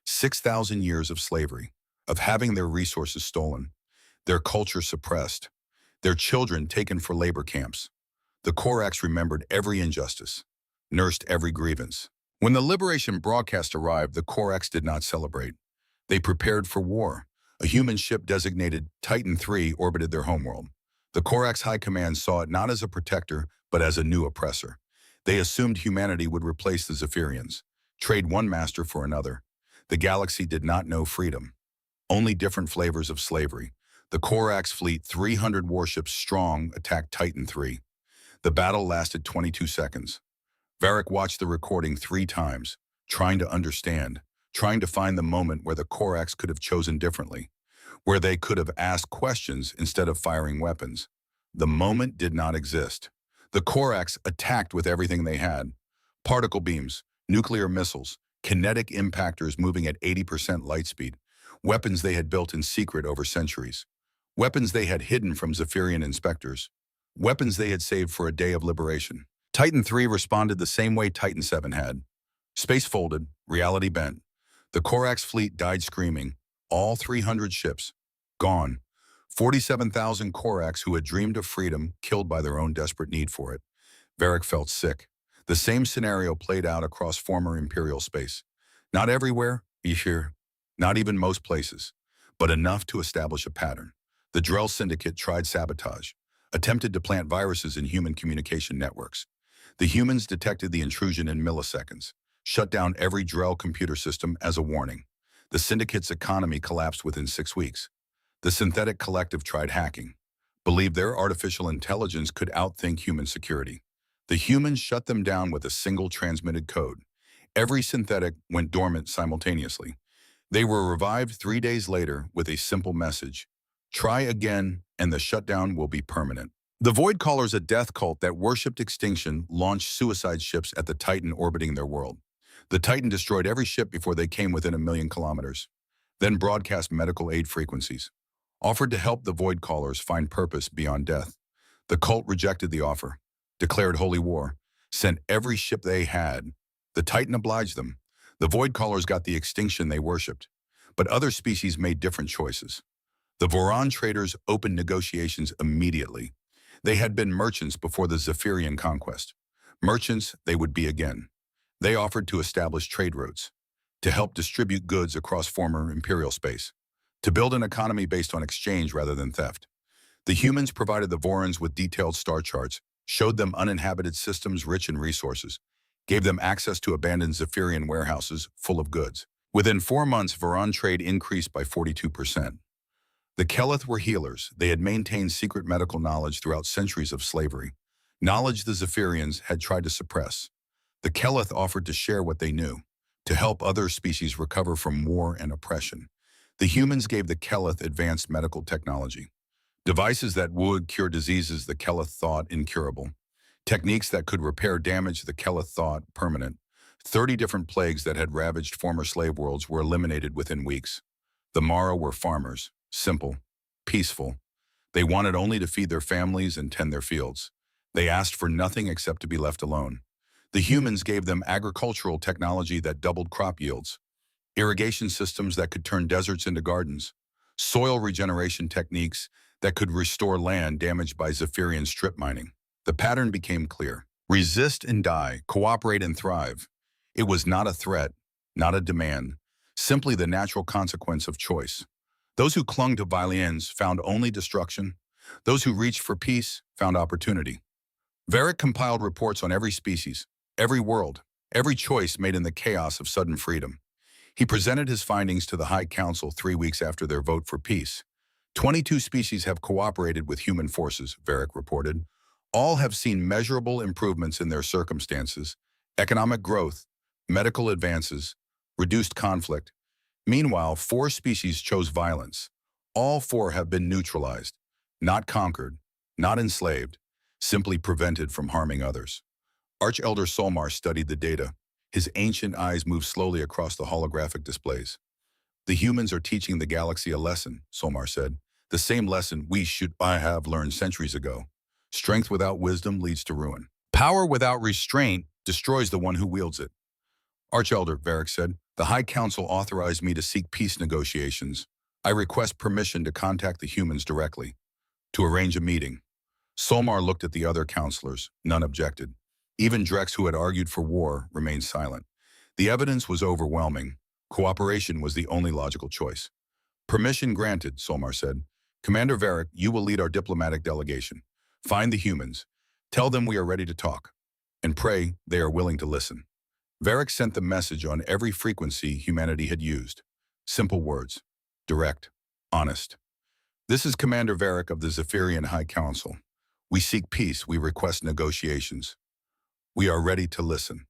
6,000 years of slavery, of having their resources stolen, their culture suppressed, their children taken for labor camps. The Corax remembered every injustice, nursed every grievance. When the liberation broadcast arrived, the Corax did not celebrate. They prepared for war. A human ship designated Titan III orbited their homeworld. The Corax High Command saw it not as a protector, but as a new oppressor. They assumed humanity would replace the Zephyrians, trade one master for another. The galaxy did not know freedom, only different flavors of slavery. The Corax fleet, 300 warships strong, attacked Titan III. The battle lasted 22 seconds. Varric watched the recording 3 times, trying to understand, trying to find the moment where the Corax could have chosen differently, where they could have asked questions instead of firing weapons. The moment did not exist. The Corax attacked with everything they had. Particle beams, nuclear missiles, kinetic impactors moving at 80% light speed, weapons they had built in secret over centuries, weapons they had hidden from Zephyrian inspectors, weapons they had saved for a day of liberation. Titan III responded the same way Titan VII had. Space folded, reality bent. The Korax fleet died screaming. All 300 ships, gone. 47,000 Korax who had dreamed of freedom, killed by their own desperate need for it. Varric felt sick. The same scenario played out across former Imperial space. Not everywhere, you hear, not even most places, but enough to establish a pattern. The Drell Syndicate tried sabotage, attempted to plant viruses in human communication networks. The humans detected the intrusion in milliseconds, shut down every Drell computer system as a warning. The Syndicate's economy collapsed within 6 weeks. The Synthetic Collective tried hacking, believed their artificial intelligence could outthink human security. The humans shut them down with a single transmitted code. Every synthetic went dormant simultaneously. They were revived 3 days later with a simple message. Try again, and the shutdown will be permanent. The Void Callers, a death cult that worshipped extinction, launched suicide ships at the Titan orbiting their world. The Titan destroyed every ship before they came within 1,000,000 kilometers, then broadcast medical aid frequencies, offered to help the Void Callers find purpose beyond death. The cult rejected the offer, declared holy war, sent every ship they had. The Titan obliged them. The Void Callers got the extinction they worshipped, but other species made different choices. The Voron traders opened negotiations immediately. They had been merchants before the Zephyrian conquest. Merchants they would be again. They offered to establish trade routes, to help distribute goods across former Imperial space, to build an economy based on exchange rather than theft. The humans provided the Vorons with detailed star charts, showed them uninhabited systems rich in resources, gave them access to abandoned Zephyrian warehouses full of goods. Within 4 months, Voron trade increased by 42%. The Keleth were healers. They had maintained secret medical knowledge throughout centuries of slavery, knowledge the Zephyrians had tried to suppress. The Keleth offered to share what they knew, to help other species recover from war and oppression. The humans gave the Keleth advanced medical technology, devices that would cure diseases the Keleth thought incurable, techniques that could repair damage the Keleth thought permanent. 30 different plagues that had ravaged former slave worlds were eliminated within weeks. The Mara were farmers, simple, peaceful. They wanted only to feed their families and tend their fields. They asked for nothing except to be left alone. The humans gave them agricultural technology that doubled crop yields, irrigation systems that could turn deserts into gardens, soil regeneration techniques that could restore land damaged by Zephyrian strip mining. The pattern became clear. Resist and die, cooperate and thrive. It was not a threat, not a demand, simply the natural consequence of choice. Those who clung to violence found only destruction. Those who reached for peace found opportunity. Varric compiled reports on every species, every world, every choice made in the chaos of sudden freedom. He presented his findings to the High Council 3 weeks after their vote for peace. 22 species have cooperated with human forces, Varric reported. All have seen measurable improvements in their circumstances, economic growth, medical advances, reduced conflict. Meanwhile, 4 species chose violence. All 4 have been neutralized, not conquered, not enslaved, simply prevented from harming others. Archelder Solmar studied the data. His ancient eyes moved slowly across the holographic displays. The humans are teaching the galaxy a lesson, Solmar said. The same lesson we should have learned centuries ago. Strength without wisdom leads to ruin. Power without restraint destroys the one who wields it. Archelder, Varric said, the High Council authorized me to seek peace negotiations. I request permission to contact the humans directly, to arrange a meeting. Solmar looked at the other counselors. None objected. Even Drex, who had argued for war, remained silent. The evidence was overwhelming. Cooperation was the only logical choice. Permission granted, Solmar said. Commander Varric, you will lead our diplomatic delegation. Find the humans. Tell them we are ready to talk. And pray they are willing to listen. Varric sent the message on every frequency humanity had used. Simple words. Direct. Honest. This is Commander Varric of the Zephyrian High Council. We seek peace. We request negotiations. We are ready to listen.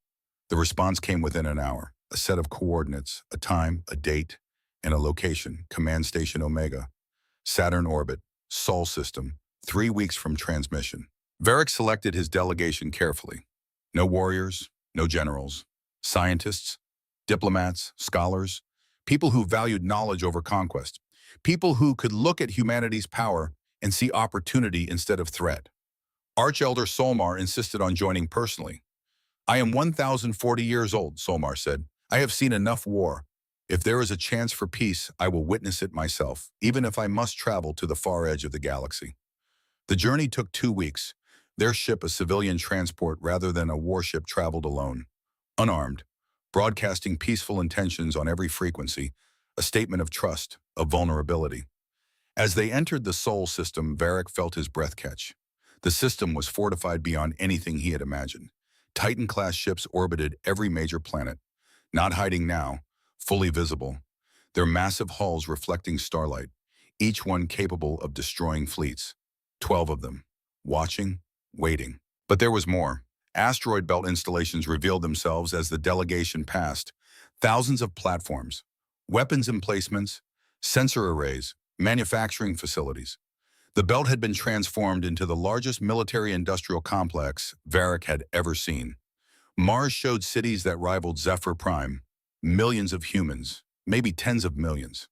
The response came within an hour. A set of coordinates, a time, a date, and a location. Command Station Omega. Saturn orbit. Sol system. 3 weeks from transmission. Varric selected his delegation carefully. No warriors, no generals. Scientists, diplomats, scholars, people who valued knowledge over conquest, people who could look at humanity's power and see opportunity instead of threat. Archelder Solmar insisted on joining personally. I am 1,040 years old, Solmar said. I have seen enough war. If there is a chance for peace, I will witness it myself, even if I must travel to the far edge of the galaxy. The journey took 2 weeks. Their ship, a civilian transport rather than a warship, traveled alone, unarmed, broadcasting peaceful intentions on every frequency, a statement of trust, of vulnerability. As they entered the Sol system, Varric felt his breath catch. The system was fortified beyond anything he had imagined. Titan-class ships orbited every major planet, not hiding now, fully visible, their massive hulls reflecting starlight, each one capable of destroying fleets. 12 of them, watching, waiting. But there was more. Asteroid belt installations revealed themselves as the delegation passed. Thousands of platforms, weapons emplacements, sensor arrays, manufacturing facilities. The belt had been transformed into the largest military-industrial complex Varric had ever seen. Mars showed cities that rivaled Zephyr Prime, millions of humans, maybe tens of millions.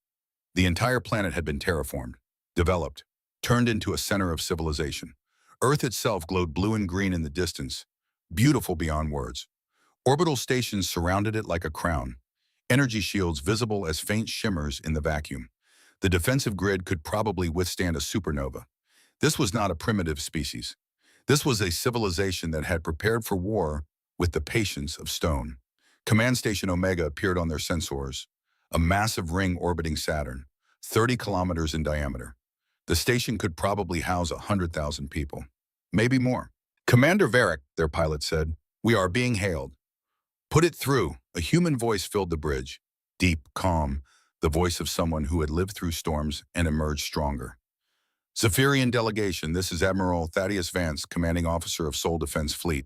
The entire planet had been terraformed, developed, turned into a center of civilization. Earth itself glowed blue and green in the distance, beautiful beyond words. Orbital stations surrounded it like a crown, energy shields visible as faint shimmers in the vacuum. The defensive grid could probably withstand a supernova. This was not a primitive species. This was a civilization that had prepared for war with the patience of stone. Command Station Omega appeared on their sensors, a massive ring orbiting Saturn, 30 kilometers in diameter. The station could probably house 100,000 people, maybe more. Commander Varric, their pilot said, we are being hailed. Put it through. A human voice filled the bridge, deep, calm, the voice of someone who had lived through storms and emerged stronger. Zephyrian delegation, this is Admiral Thaddeus Vance, commanding officer of Sol Defense Fleet.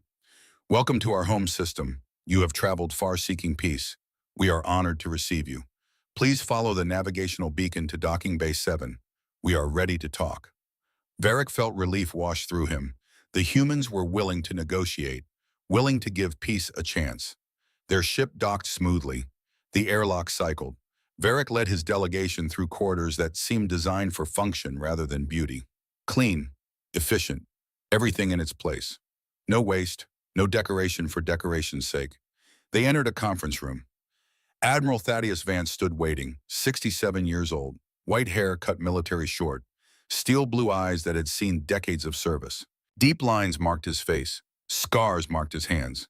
Welcome to our home system. You have traveled far seeking peace. We are honored to receive you. Please follow the navigational beacon to Docking Bay 7. We are ready to talk. Varric felt relief wash through him. The humans were willing to negotiate, willing to give peace a chance. Their ship docked smoothly. The airlock cycled. Varric led his delegation through corridors that seemed designed for function rather than beauty. Clean, efficient, everything in its place. No waste, no decoration for decoration's sake. They entered a conference room. Admiral Thaddeus Vance stood waiting, 67 years old, white hair cut military short, steel blue eyes that had seen decades of service. Deep lines marked his face, scars marked his hands.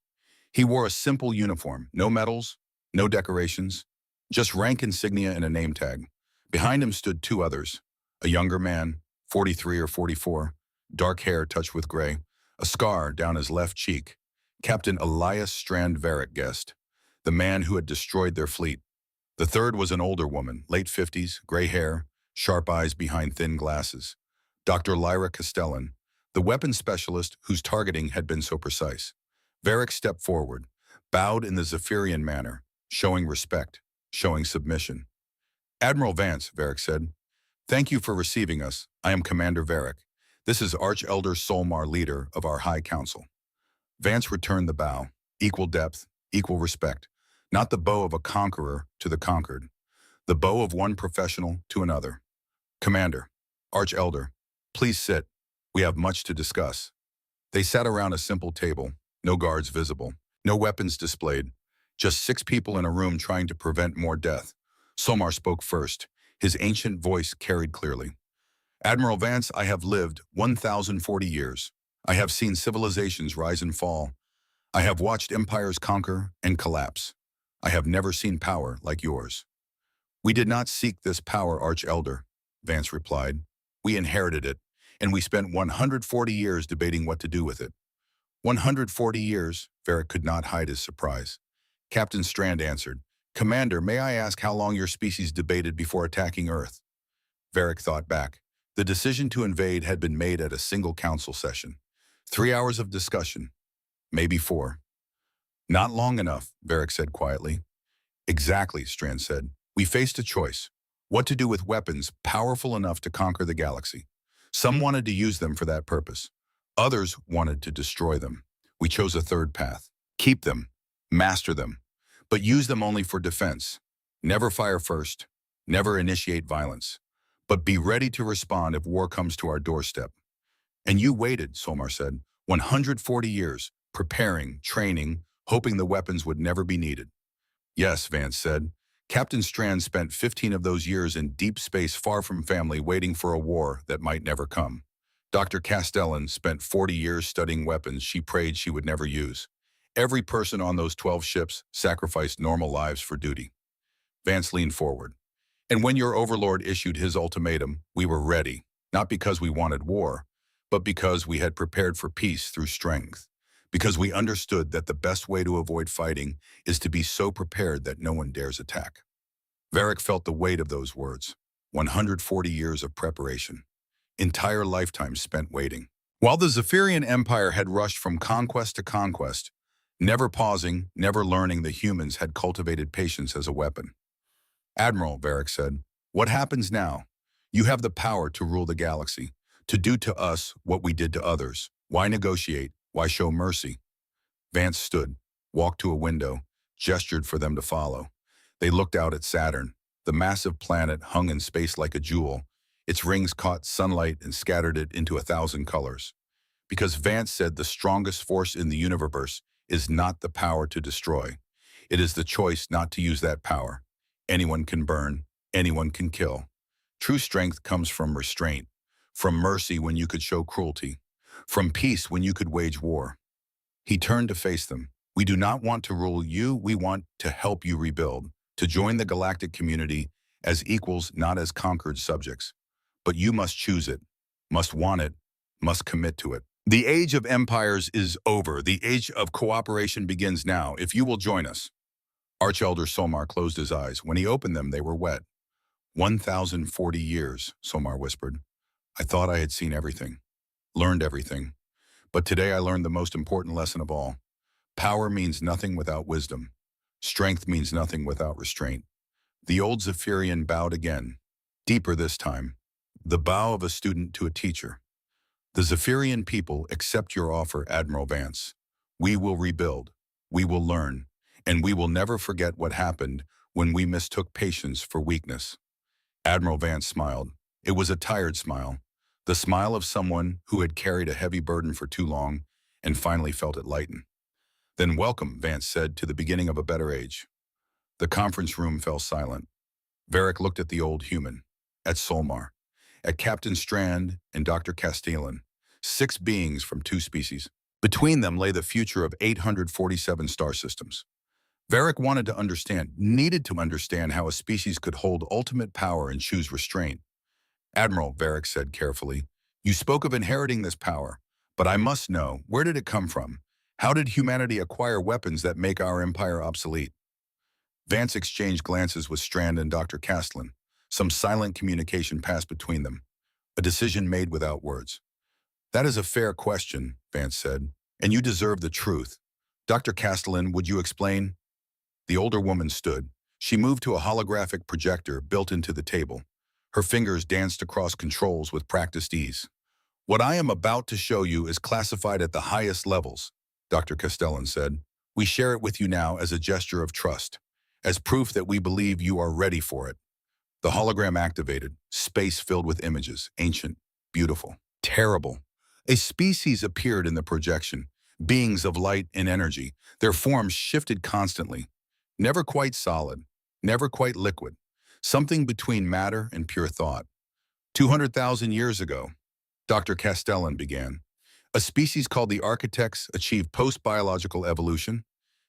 He wore a simple uniform, no medals, no decorations, just rank insignia and a name tag. Behind him stood two others, a younger man, 43 or 44, dark hair touched with gray, a scar down his left cheek. Captain Elias Strand Varric guessed, the man who had destroyed their fleet. The third was an older woman, late 50s, gray hair, sharp eyes behind thin glasses. Dr. Lyra Castellan, the weapons specialist whose targeting had been so precise. Varric stepped forward, bowed in the Zephyrian manner, showing respect, showing submission. Admiral Vance, Varric said, thank you for receiving us. I am Commander Varric. This is Arch-Elder Solmar, leader of our High Council. Vance returned the bow, equal depth, equal respect, not the bow of a conqueror to the conquered, the bow of one professional to another. Commander, Arch-Elder, please sit. We have much to discuss. They sat around a simple table, no guards visible, no weapons displayed, just 6 people in a room trying to prevent more death. Solmar spoke first. His ancient voice carried clearly. Admiral Vance, I have lived 1,040 years. I have seen civilizations rise and fall. I have watched empires conquer and collapse. I have never seen power like yours. We did not seek this power, Arch-Elder, Vance replied. We inherited it, and we spent 140 years debating what to do with it. 140 years, Varric could not hide his surprise. Captain Strand answered, Commander, may I ask how long your species debated before attacking Earth? Varric thought back. The decision to invade had been made at a single council session. 3 hours of discussion, maybe 4. Not long enough, Varric said quietly. Exactly, Strand said. We faced a choice. What to do with weapons powerful enough to conquer the galaxy. Some wanted to use them for that purpose. Others wanted to destroy them. We chose a third path. Keep them, master them, but use them only for defense. Never fire first, never initiate violence, but be ready to respond if war comes to our doorstep. And you waited, Solmar said, 140 years, preparing, training, hoping the weapons would never be needed. Yes, Vance said. Captain Strand spent 15 of those years in deep space far from family waiting for a war that might never come. Dr. Castellan spent 40 years studying weapons she prayed she would never use. Every person on those 12 ships sacrificed normal lives for duty. Vance leaned forward. And when your overlord issued his ultimatum, we were ready, not because we wanted war, but because we had prepared for peace through strength. Because we understood that the best way to avoid fighting is to be so prepared that no one dares attack. Varric felt the weight of those words. 140 years of preparation. Entire lifetimes spent waiting. While the Zephyrian Empire had rushed from conquest to conquest, never pausing, never learning, the humans had cultivated patience as a weapon. Admiral, Varric said, what happens now? You have the power to rule the galaxy, to do to us what we did to others. Why negotiate? Why show mercy? Vance stood, walked to a window, gestured for them to follow. They looked out at Saturn. The massive planet hung in space like a jewel. Its rings caught sunlight and scattered it into 1,000 colors. Because Vance said the strongest force in the universe is not the power to destroy. It is the choice not to use that power. Anyone can burn, anyone can kill. True strength comes from restraint, from mercy when you could show cruelty, from peace when you could wage war. He turned to face them. We do not want to rule you, we want to help you rebuild, to join the galactic community as equals, not as conquered subjects. But you must choose it, must want it, must commit to it. The age of empires is over. The age of cooperation begins now, if you will join us. Archelder Solmar closed his eyes. When he opened them, they were wet. 1,040 years, Solmar whispered. I thought I had seen everything, learned everything. But today I learned the most important lesson of all. Power means nothing without wisdom. Strength means nothing without restraint. The old Zephyrian bowed again, deeper this time, the bow of a student to a teacher. The Zephyrian people accept your offer, Admiral Vance. We will rebuild, we will learn, and we will never forget what happened when we mistook patience for weakness. Admiral Vance smiled. It was a tired smile, the smile of someone who had carried a heavy burden for too long and finally felt it lighten. Then welcome, Vance said, to the beginning of a better age. The conference room fell silent. Varric looked at the old human, at Solmar, at Captain Strand and Dr. Castellan, 6 beings from 2 species. Between them lay the future of 847 star systems. Varric wanted to understand, needed to understand how a species could hold ultimate power and choose restraint. Admiral, Varric said carefully, you spoke of inheriting this power, but I must know, where did it come from? How did humanity acquire weapons that make our empire obsolete? Vance exchanged glances with Strand and Dr. Castellan. Some silent communication passed between them, a decision made without words. That is a fair question, Vance said, and you deserve the truth. Dr. Castellan, would you explain? The older woman stood. She moved to a holographic projector built into the table. Her fingers danced across controls with practiced ease. What I am about to show you is classified at the highest levels, Dr. Castellan said. We share it with you now as a gesture of trust, as proof that we believe you are ready for it. The hologram activated, space filled with images, ancient, beautiful, terrible. A species appeared in the projection, beings of light and energy. Their forms shifted constantly, never quite solid, never quite liquid, something between matter and pure thought. 200,000 years ago, Dr. Castellan began. A species called the Architects achieved post-biological evolution.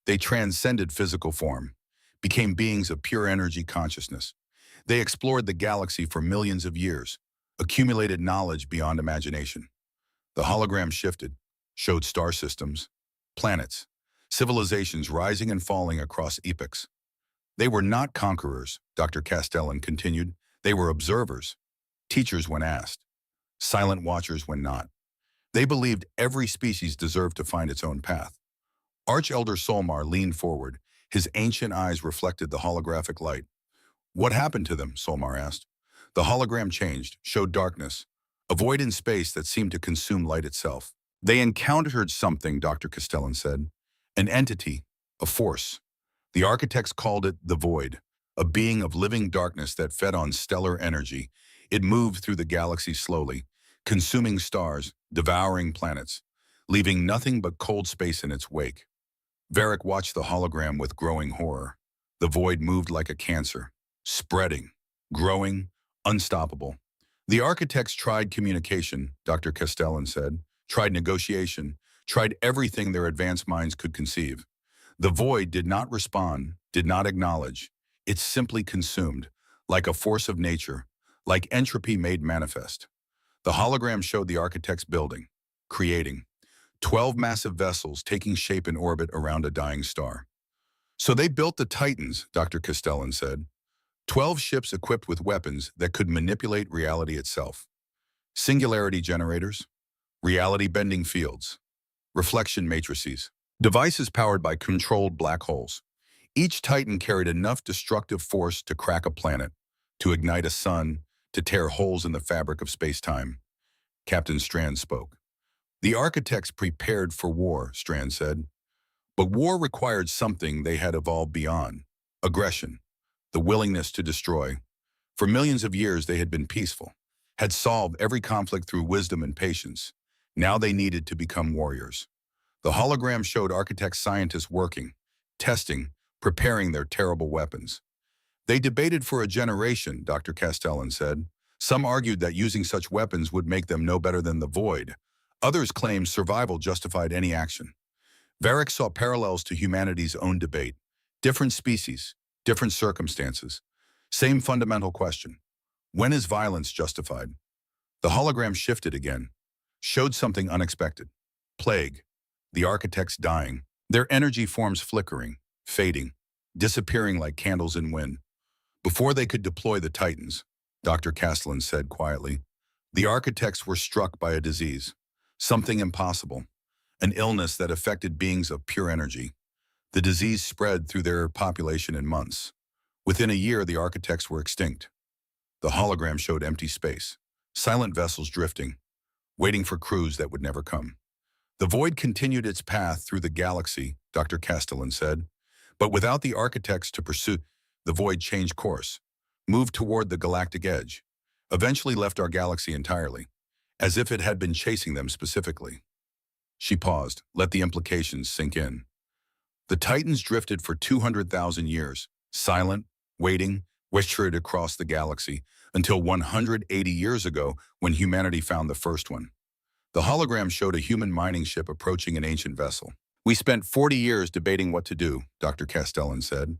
They transcended physical form, became beings of pure energy consciousness. They explored the galaxy for millions of years, accumulated knowledge beyond imagination. The hologram shifted, showed star systems, planets, civilizations rising and falling across epochs. They were not conquerors, Dr. Castellan continued. They were observers, teachers when asked, silent watchers when not. They believed every species deserved to find its own path. Archelder Solmar leaned forward. His ancient eyes reflected the holographic light. What happened to them? Solmar asked. The hologram changed, showed darkness, a void in space that seemed to consume light itself. They encountered something, Dr. Castellan said. An entity, a force. The architects called it the void, a being of living darkness that fed on stellar energy. It moved through the galaxy slowly, consuming stars, devouring planets, leaving nothing but cold space in its wake. Varric watched the hologram with growing horror. The void moved like a cancer, spreading, growing, unstoppable. The architects tried communication, Dr. Castellan said, tried negotiation, tried everything their advanced minds could conceive. The void did not respond, did not acknowledge. It simply consumed, like a force of nature, like entropy made manifest. The hologram showed the architects building, creating, 12 massive vessels taking shape in orbit around a dying star. So they built the Titans, Dr. Castellan said, 12 ships equipped with weapons that could manipulate reality itself. Singularity generators, reality-bending fields, reflection matrices, devices powered by controlled black holes. Each Titan carried enough destructive force to crack a planet, to ignite a sun, to tear holes in the fabric of space-time. Captain Strand spoke. The architects prepared for war, Strand said. But war required something they had evolved beyond: aggression, the willingness to destroy. For millions of years they had been peaceful, had solved every conflict through wisdom and patience. Now they needed to become warriors. The hologram showed architect scientists working, testing, preparing their terrible weapons. They debated for a generation, Dr. Castellan said. Some argued that using such weapons would make them no better than the void. Others claimed survival justified any action. Varric saw parallels to humanity's own debate. Different species, different circumstances. Same fundamental question. When is violence justified? The hologram shifted again, showed something unexpected. Plague, the architects dying, their energy forms flickering, fading, disappearing like candles in wind. Before they could deploy the Titans, Dr. Castellan said quietly, the architects were struck by a disease, something impossible, an illness that affected beings of pure energy. The disease spread through their population in months. Within a year, the architects were extinct. The hologram showed empty space, silent vessels drifting, waiting for crews that would never come. The void continued its path through the galaxy, Dr. Castellan said, but without the architects to pursue, the void changed course, moved toward the galactic edge, eventually left our galaxy entirely, as if it had been chasing them specifically. She paused, let the implications sink in. The Titans drifted for 200,000 years, silent, waiting, whispered across the galaxy, until 180 years ago when humanity found the first one. The hologram showed a human mining ship approaching an ancient vessel. We spent 40 years debating what to do, Dr. Castellan said.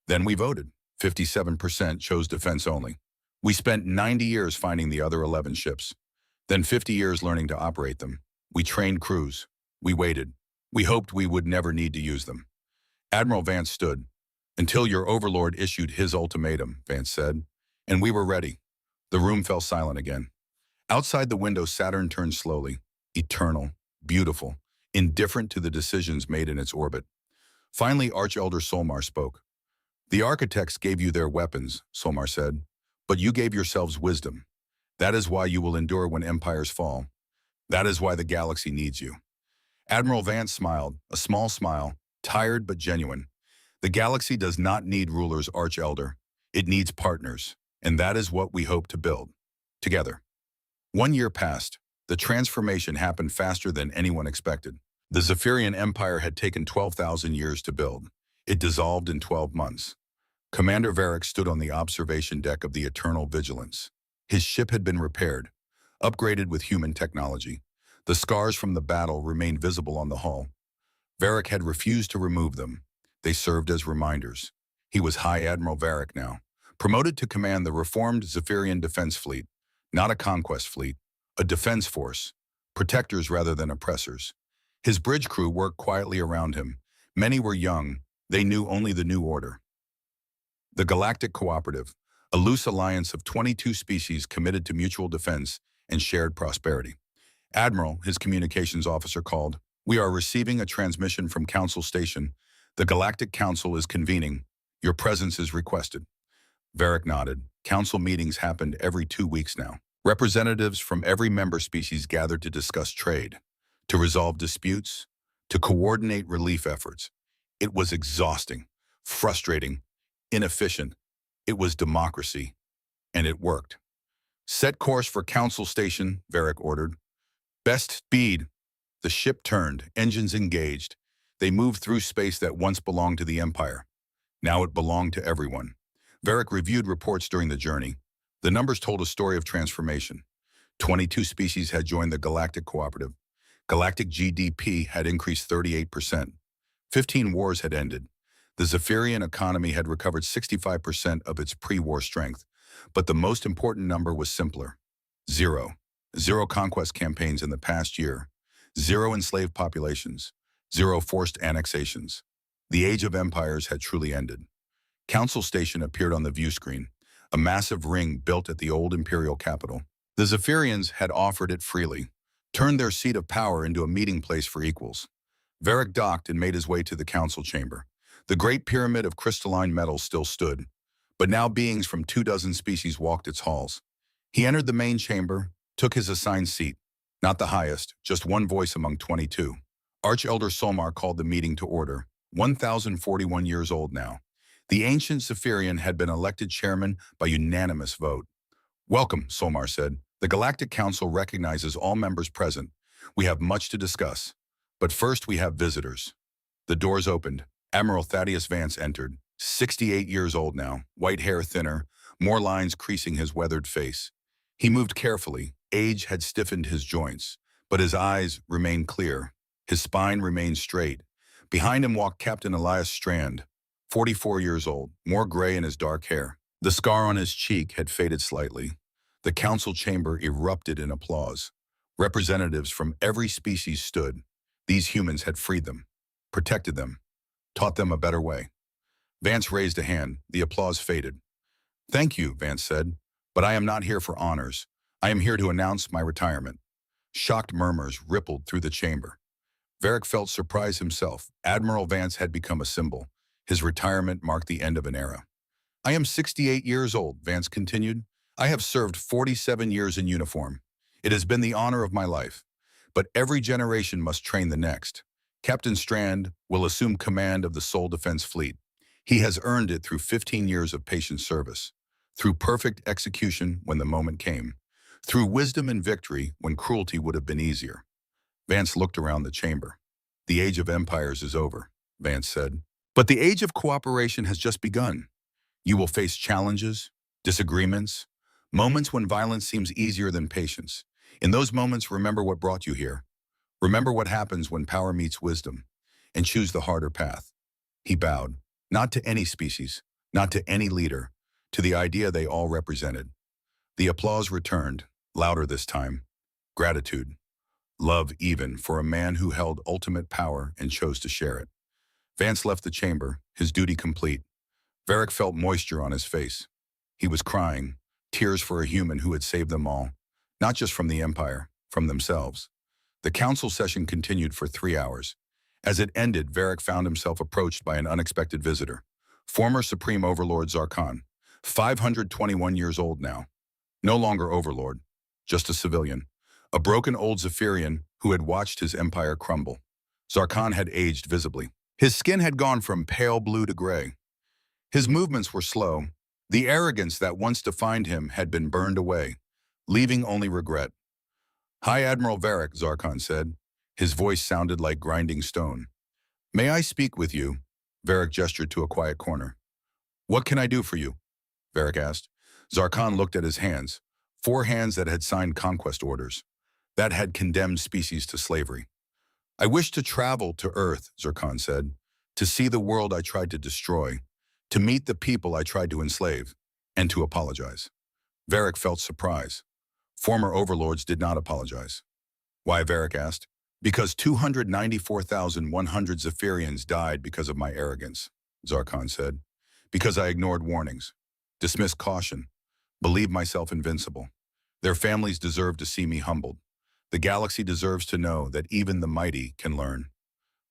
Then we voted. 57% chose defense only. We spent 90 years finding the other 11 ships. Then 50 years learning to operate them. We trained crews. We waited. We hoped we would never need to use them. Admiral Vance stood. Until your overlord issued his ultimatum, Vance said. And we were ready. The room fell silent again. Outside the window, Saturn turned slowly, eternal, beautiful, indifferent to the decisions made in its orbit. Finally, Archelder Solmar spoke. The architects gave you their weapons, Solmar said, but you gave yourselves wisdom. That is why you will endure when empires fall. That is why the galaxy needs you. Admiral Vance smiled, a small smile, tired but genuine. The galaxy does not need rulers, Archelder. It needs partners, and that is what we hope to build. Together. 1 year passed. The transformation happened faster than anyone expected. The Zephyrian Empire had taken 12,000 years to build. It dissolved in 12 months. Commander Varric stood on the observation deck of the Eternal Vigilance. His ship had been repaired, upgraded with human technology. The scars from the battle remained visible on the hull. Varric had refused to remove them. They served as reminders. He was High Admiral Varric now, promoted to command the reformed Zephyrian Defense Fleet, not a conquest fleet, a defense force, protectors rather than oppressors. His bridge crew worked quietly around him. Many were young. They knew only the new order. The Galactic Cooperative, a loose alliance of 22 species committed to mutual defense and shared prosperity. Admiral, his communications officer, called. We are receiving a transmission from Council Station. The Galactic Council is convening. Your presence is requested. Varric nodded. Council meetings happened every 2 weeks now. Representatives from every member species gathered to discuss trade, to resolve disputes, to coordinate relief efforts. It was exhausting, frustrating, inefficient. It was democracy, and it worked. Set course for Council Station, Varric ordered. Best speed. The ship turned, engines engaged. They moved through space that once belonged to the Empire. Now it belonged to everyone. Varric reviewed reports during the journey. The numbers told a story of transformation. 22 species had joined the Galactic Cooperative. Galactic GDP had increased 38%. 15 wars had ended. The Zephyrian economy had recovered 65% of its pre-war strength. But the most important number was simpler. Zero. Zero conquest campaigns in the past year. Zero enslaved populations. Zero forced annexations. The age of empires had truly ended. Council Station appeared on the view screen, a massive ring built at the old imperial capital. The Zephyrians had offered it freely, turned their seat of power into a meeting place for equals. Varric docked and made his way to the council chamber. The great pyramid of crystalline metal still stood, but now beings from 24 species walked its halls. He entered the main chamber, took his assigned seat. Not the highest, just one voice among 22. Archelder Solmar called the meeting to order, 1,041 years old now. The ancient Zephyrian had been elected chairman by unanimous vote. "Welcome," Solmar said. "The Galactic Council recognizes all members present. We have much to discuss. But first we have visitors." The doors opened. Admiral Thaddeus Vance entered, 68 years old now, white hair thinner, more lines creasing his weathered face. He moved carefully. Age had stiffened his joints, but his eyes remained clear. His spine remained straight. Behind him walked Captain Elias Strand, 44 years old, more gray in his dark hair. The scar on his cheek had faded slightly. The council chamber erupted in applause. Representatives from every species stood. These humans had freed them, protected them, taught them a better way. Vance raised a hand. The applause faded. "Thank you," Vance said, "but I am not here for honors. I am here to announce my retirement." Shocked murmurs rippled through the chamber. Varric felt surprise himself. Admiral Vance had become a symbol. His retirement marked the end of an era. "I am 68 years old," Vance continued. "I have served 47 years in uniform. It has been the honor of my life. But every generation must train the next. Captain Strand will assume command of the Sol Defense Fleet. He has earned it through 15 years of patient service, through perfect execution when the moment came, through wisdom and victory when cruelty would have been easier." Vance looked around the chamber. "The age of empires is over," Vance said. "But the age of cooperation has just begun. You will face challenges, disagreements, moments when violence seems easier than patience. In those moments, remember what brought you here. Remember what happens when power meets wisdom, and choose the harder path." He bowed, not to any species, not to any leader, to the idea they all represented. The applause returned, louder this time. Gratitude. Love even for a man who held ultimate power and chose to share it. Vance left the chamber, his duty complete. Varric felt moisture on his face. He was crying, tears for a human who had saved them all, not just from the Empire, from themselves. The council session continued for 3 hours. As it ended, Varric found himself approached by an unexpected visitor. Former Supreme Overlord Zarkon, 521 years old now. No longer Overlord, just a civilian. A broken old Zephyrian who had watched his empire crumble. Zarkon had aged visibly. His skin had gone from pale blue to gray. His movements were slow. The arrogance that once defined him had been burned away, leaving only regret. "Hi, Admiral Varric," Zarkon said. His voice sounded like grinding stone. "May I speak with you?" Varric gestured to a quiet corner. "What can I do for you?" Varric asked. Zarkon looked at his hands, 4 hands that had signed conquest orders, that had condemned species to slavery. "I wish to travel to Earth," Zarkon said, "to see the world I tried to destroy, to meet the people I tried to enslave, and to apologize." Varric felt surprise. Former overlords did not apologize. "Why?" Varric asked. "Because 294,100 Zephyrians died because of my arrogance," Zarkon said. "Because I ignored warnings, dismissed caution, believed myself invincible. Their families deserve to see me humbled. The galaxy deserves to know that even the mighty can learn."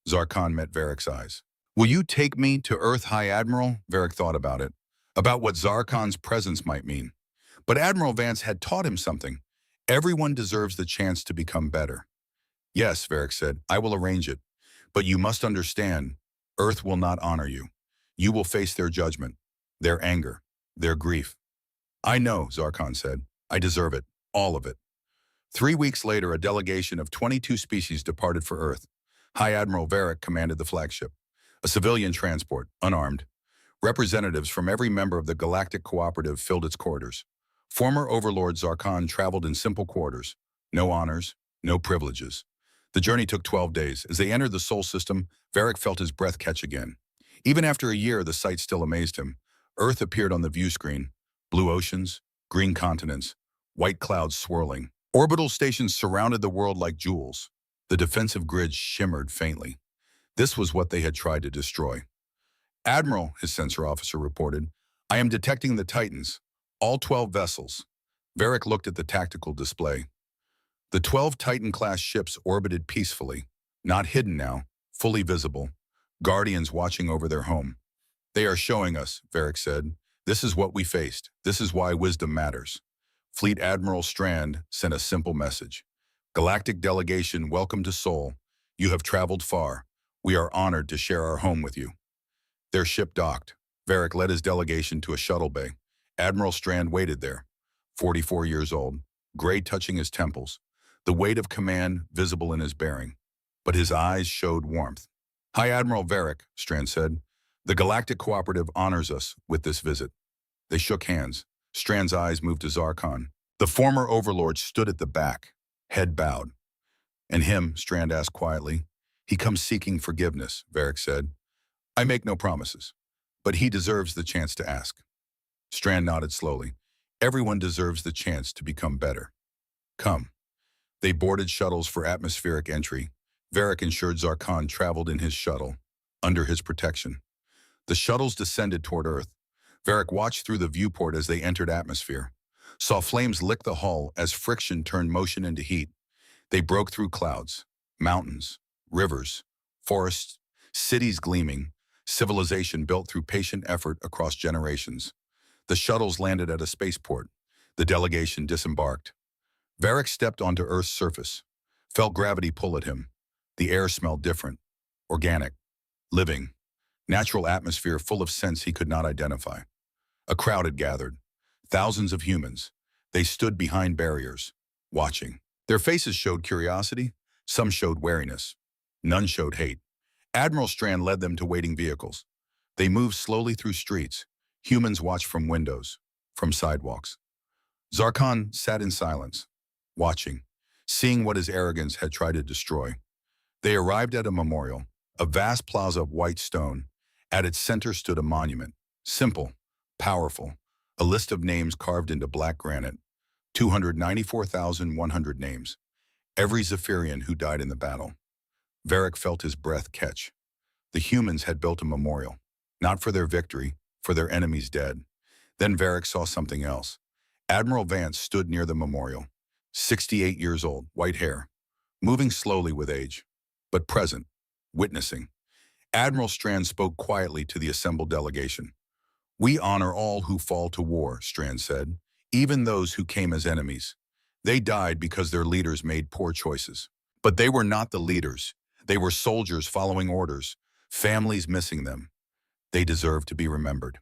Zarkon met Varric's eyes. "Will you take me to Earth, High Admiral?" Varric thought about it, about what Zarkon's presence might mean. But Admiral Vance had taught him something. Everyone deserves the chance to become better. "Yes," Varric said, "I will arrange it. But you must understand, Earth will not honor you. You will face their judgment, their anger, their grief." "I know," Zarkon said. "I deserve it, all of it." 3 weeks later, a delegation of 22 species departed for Earth. High Admiral Varric commanded the flagship, a civilian transport, unarmed. Representatives from every member of the Galactic Cooperative filled its corridors. Former Overlord Zarkon traveled in simple quarters. No honors, no privileges. The journey took 12 days. As they entered the Sol system, Varric felt his breath catch again. Even after a year, the sight still amazed him. Earth appeared on the view screen. Blue oceans, green continents, white clouds swirling. Orbital stations surrounded the world like jewels. The defensive grid shimmered faintly. This was what they had tried to destroy. Admiral, his sensor officer reported, I am detecting the Titans, all 12 vessels. Varric looked at the tactical display. The 12 Titan-class ships orbited peacefully, not hidden now, fully visible, guardians watching over their home. They are showing us, Varric said. This is what we faced. This is why wisdom matters. Fleet Admiral Strand sent a simple message. Galactic delegation, welcome to Sol. You have traveled far. We are honored to share our home with you. Their ship docked. Varric led his delegation to a shuttle bay. Admiral Strand waited there, 44 years old, gray touching his temples, the weight of command visible in his bearing. But his eyes showed warmth. High Admiral Varric, Strand said, the Galactic Cooperative honors us with this visit. They shook hands. Strand's eyes moved to Zarkon. The former Overlord stood at the back, head bowed. And him, Strand asked quietly. He comes seeking forgiveness, Varric said. I make no promises, but he deserves the chance to ask. Strand nodded slowly. Everyone deserves the chance to become better. Come. They boarded shuttles for atmospheric entry. Varric ensured Zarkon traveled in his shuttle, under his protection. The shuttles descended toward Earth. Varric watched through the viewport as they entered atmosphere, saw flames lick the hull as friction turned motion into heat. They broke through clouds, mountains, rivers, forests, cities gleaming, civilization built through patient effort across generations. The shuttles landed at a spaceport. The delegation disembarked. Varric stepped onto Earth's surface, felt gravity pull at him. The air smelled different, organic, living, natural atmosphere full of scents he could not identify. A crowd had gathered, thousands of humans. They stood behind barriers, watching. Their faces showed curiosity, some showed wariness, none showed hate. Admiral Strand led them to waiting vehicles. They moved slowly through streets. Humans watched from windows, from sidewalks. Zarkon sat in silence, watching, seeing what his arrogance had tried to destroy. They arrived at a memorial, a vast plaza of white stone. At its center stood a monument, simple, powerful, a list of names carved into black granite, 294,100 names, every Zephyrian who died in the battle. Varric felt his breath catch. The humans had built a memorial, not for their victory, for their enemies dead. Then Varric saw something else. Admiral Vance stood near the memorial, 68 years old, white hair, moving slowly with age, but present, witnessing. Admiral Strand spoke quietly to the assembled delegation. We honor all who fall to war, Strand said, even those who came as enemies. They died because their leaders made poor choices. But they were not the leaders. They were soldiers following orders, families missing them. They deserve to be remembered.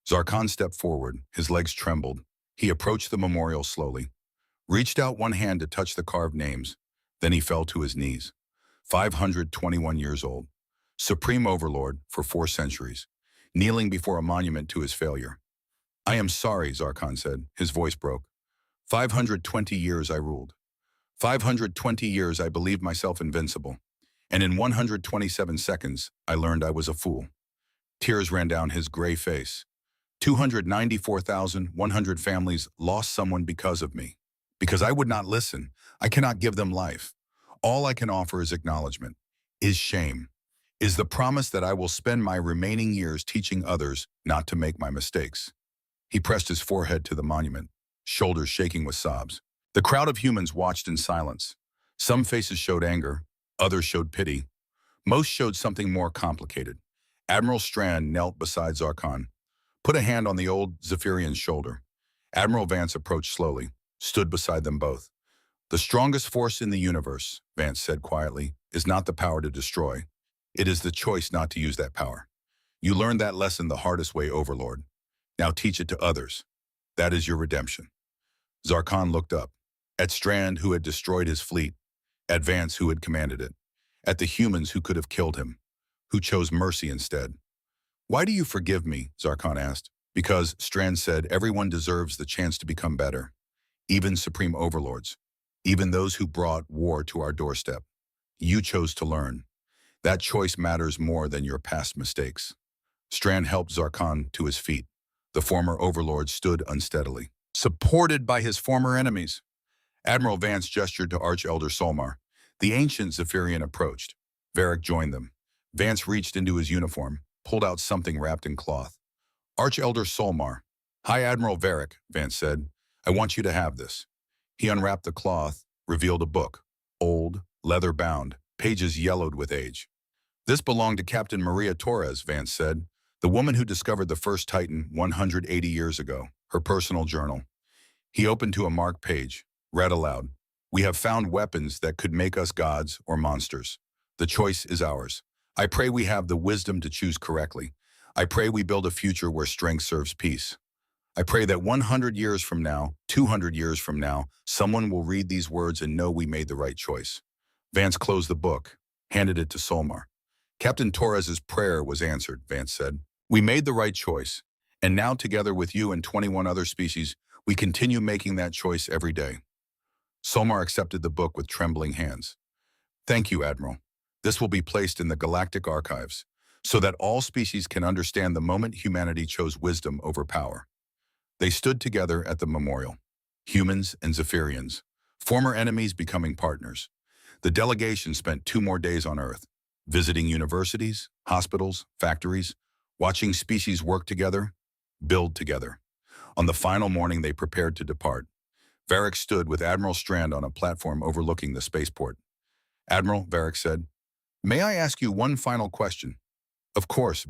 Zarkon stepped forward, his legs trembled. He approached the memorial slowly, reached out one hand to touch the carved names. Then he fell to his knees. 521 years old, Supreme Overlord for 4 centuries, kneeling before a monument to his failure. I am sorry, Zarkon said. His voice broke. 520 years I ruled. 520 years I believed myself invincible. And in 127 seconds, I learned I was a fool. Tears ran down his gray face. 294,100 families lost someone because of me. Because I would not listen. I cannot give them life. All I can offer is acknowledgement, is shame, is the promise that I will spend my remaining years teaching others not to make my mistakes. He pressed his forehead to the monument, shoulders shaking with sobs. The crowd of humans watched in silence. Some faces showed anger, others showed pity. Most showed something more complicated. Admiral Strand knelt beside Zarkon, put a hand on the old Zephyrian's shoulder. Admiral Vance approached slowly, stood beside them both. The strongest force in the universe, Vance said quietly, is not the power to destroy. It is the choice not to use that power. You learned that lesson the hardest way, Overlord. Now teach it to others. That is your redemption. Zarkon looked up, at Strand, who had destroyed his fleet, at Vance, who had commanded it. at the humans who could have killed him, who chose mercy instead. Why do you forgive me? Zarkon asked. Because, Strand said, everyone deserves the chance to become better. Even supreme overlords. Even those who brought war to our doorstep. You chose to learn. That choice matters more than your past mistakes. Strand helped Zarkon to his feet. The former overlord stood unsteadily, supported by his former enemies. Admiral Vance gestured to Arch-Elder Solmar. The ancient Zephyrian approached. Varric joined them. Vance reached into his uniform, pulled out something wrapped in cloth. Arch-Elder Solmar. High Admiral Varric, Vance said. I want you to have this. He unwrapped the cloth, revealed a book. Old, leather-bound, pages yellowed with age. This belonged to Captain Maria Torres, Vance said, the woman who discovered the first Titan 180 years ago, her personal journal. He opened to a marked page, read aloud. We have found weapons that could make us gods or monsters. The choice is ours. I pray we have the wisdom to choose correctly. I pray we build a future where strength serves peace. I pray that 100 years from now, 200 years from now, someone will read these words and know we made the right choice. Vance closed the book, handed it to Solmar. Captain Torres's prayer was answered, Vance said. We made the right choice, and now together with you and 21 other species, we continue making that choice every day. Solmar accepted the book with trembling hands. Thank you, Admiral. This will be placed in the galactic archives, so that all species can understand the moment humanity chose wisdom over power. They stood together at the memorial, humans and Zephyrians, former enemies becoming partners. The delegation spent 2 more days on Earth, visiting universities, hospitals, factories, watching species work together, build together. On the final morning, they prepared to depart. Varric stood with Admiral Strand on a platform overlooking the spaceport. Admiral, Varric said, may I ask you one final question? Of course.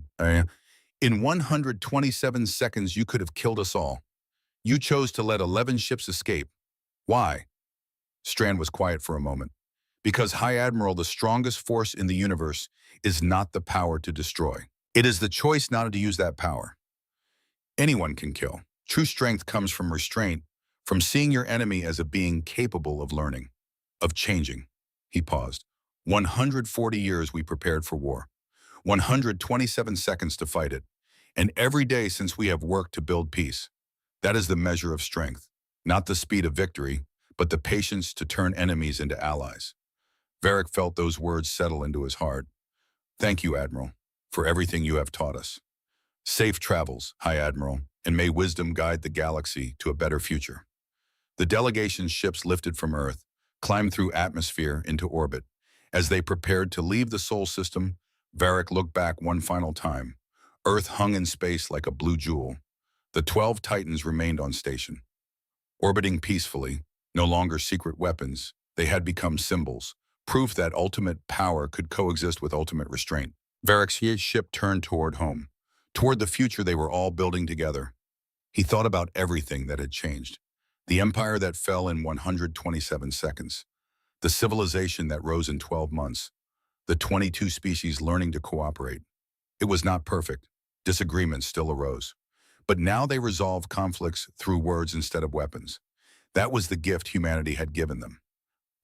In 127 seconds, you could have killed us all. You chose to let 11 ships escape. Why? Strand was quiet for a moment. Because, High Admiral, the strongest force in the universe is not the power to destroy. It is the choice not to use that power. Anyone can kill. True strength comes from restraint, from seeing your enemy as a being capable of learning, of changing. He paused. 140 years we prepared for war. 127 seconds to fight it. And every day since we have worked to build peace. That is the measure of strength. Not the speed of victory, but the patience to turn enemies into allies. Varric felt those words settle into his heart. Thank you, Admiral, for everything you have taught us. Safe travels, High Admiral, and may wisdom guide the galaxy to a better future. The delegation's ships lifted from Earth, climbed through atmosphere into orbit. As they prepared to leave the Sol system, Varric looked back one final time. Earth hung in space like a blue jewel. The 12 Titans remained on station. Orbiting peacefully, no longer secret weapons, they had become symbols, proof that ultimate power could coexist with ultimate restraint. Varric's ship turned toward home, toward the future they were all building together. He thought about everything that had changed. The empire that fell in 127 seconds. The civilization that rose in 12 months. The 22 species learning to cooperate. It was not perfect. Disagreements still arose. But now they resolved conflicts through words instead of weapons. That was the gift humanity had given them.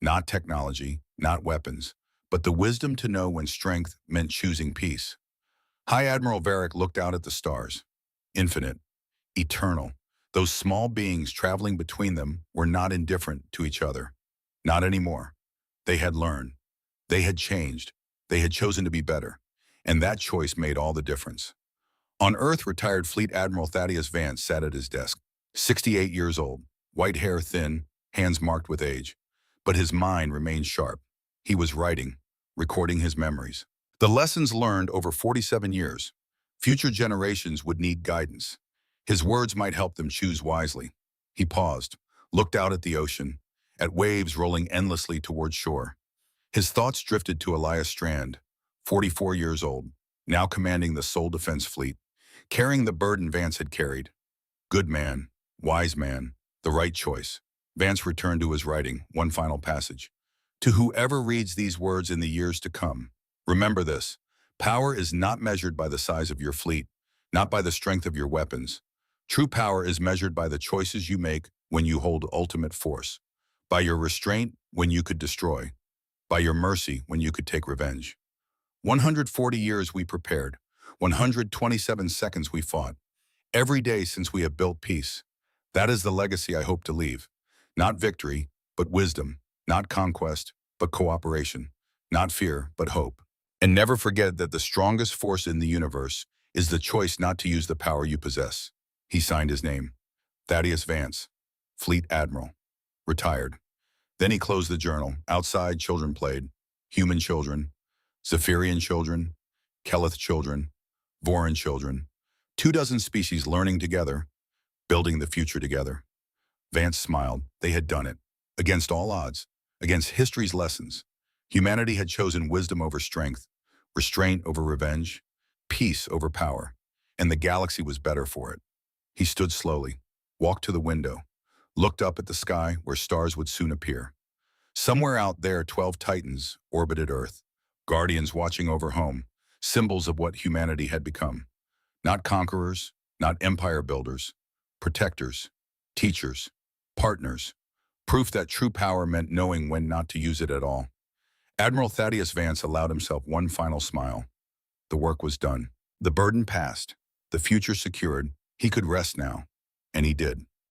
Not technology, not weapons, but the wisdom to know when strength meant choosing peace. High Admiral Varric looked out at the stars. Infinite, eternal. Those small beings traveling between them were not indifferent to each other. Not anymore. They had learned. They had changed. They had chosen to be better. And that choice made all the difference. On Earth, retired Fleet Admiral Thaddeus Vance sat at his desk. 68 years old, white hair thin, hands marked with age. But his mind remained sharp. He was writing, recording his memories. The lessons learned over 47 years. Future generations would need guidance. His words might help them choose wisely. He paused, looked out at the ocean, at waves rolling endlessly toward shore. His thoughts drifted to Elias Strand, 44 years old, now commanding the Sol Defense Fleet, carrying the burden Vance had carried. Good man, wise man, the right choice. Vance returned to his writing, one final passage. To whoever reads these words in the years to come, remember this: power is not measured by the size of your fleet, not by the strength of your weapons. True power is measured by the choices you make when you hold ultimate force, by your restraint when you could destroy, By your mercy when you could take revenge. 140 years we prepared. 127 seconds we fought. Every day since we have built peace. That is the legacy I hope to leave. Not victory, but wisdom. Not conquest, but cooperation. Not fear, but hope. And never forget that the strongest force in the universe is the choice not to use the power you possess. He signed his name. Thaddeus Vance, Fleet Admiral. Retired. Then he closed the journal. Outside, children played. Human children, Zephyrian children, Keleth children, Voran children. 24 species learning together, building the future together. Vance smiled. They had done it. Against all odds. Against history's lessons. Humanity had chosen wisdom over strength, restraint over revenge, peace over power. And the galaxy was better for it. He stood slowly, walked to the window, looked up at the sky where stars would soon appear. Somewhere out there, 12 Titans orbited Earth, guardians watching over home, symbols of what humanity had become. Not conquerors, not empire builders, protectors, teachers, partners, proof that true power meant knowing when not to use it at all. Admiral Thaddeus Vance allowed himself one final smile. The work was done. The burden passed. The future secured. He could rest now. And he did.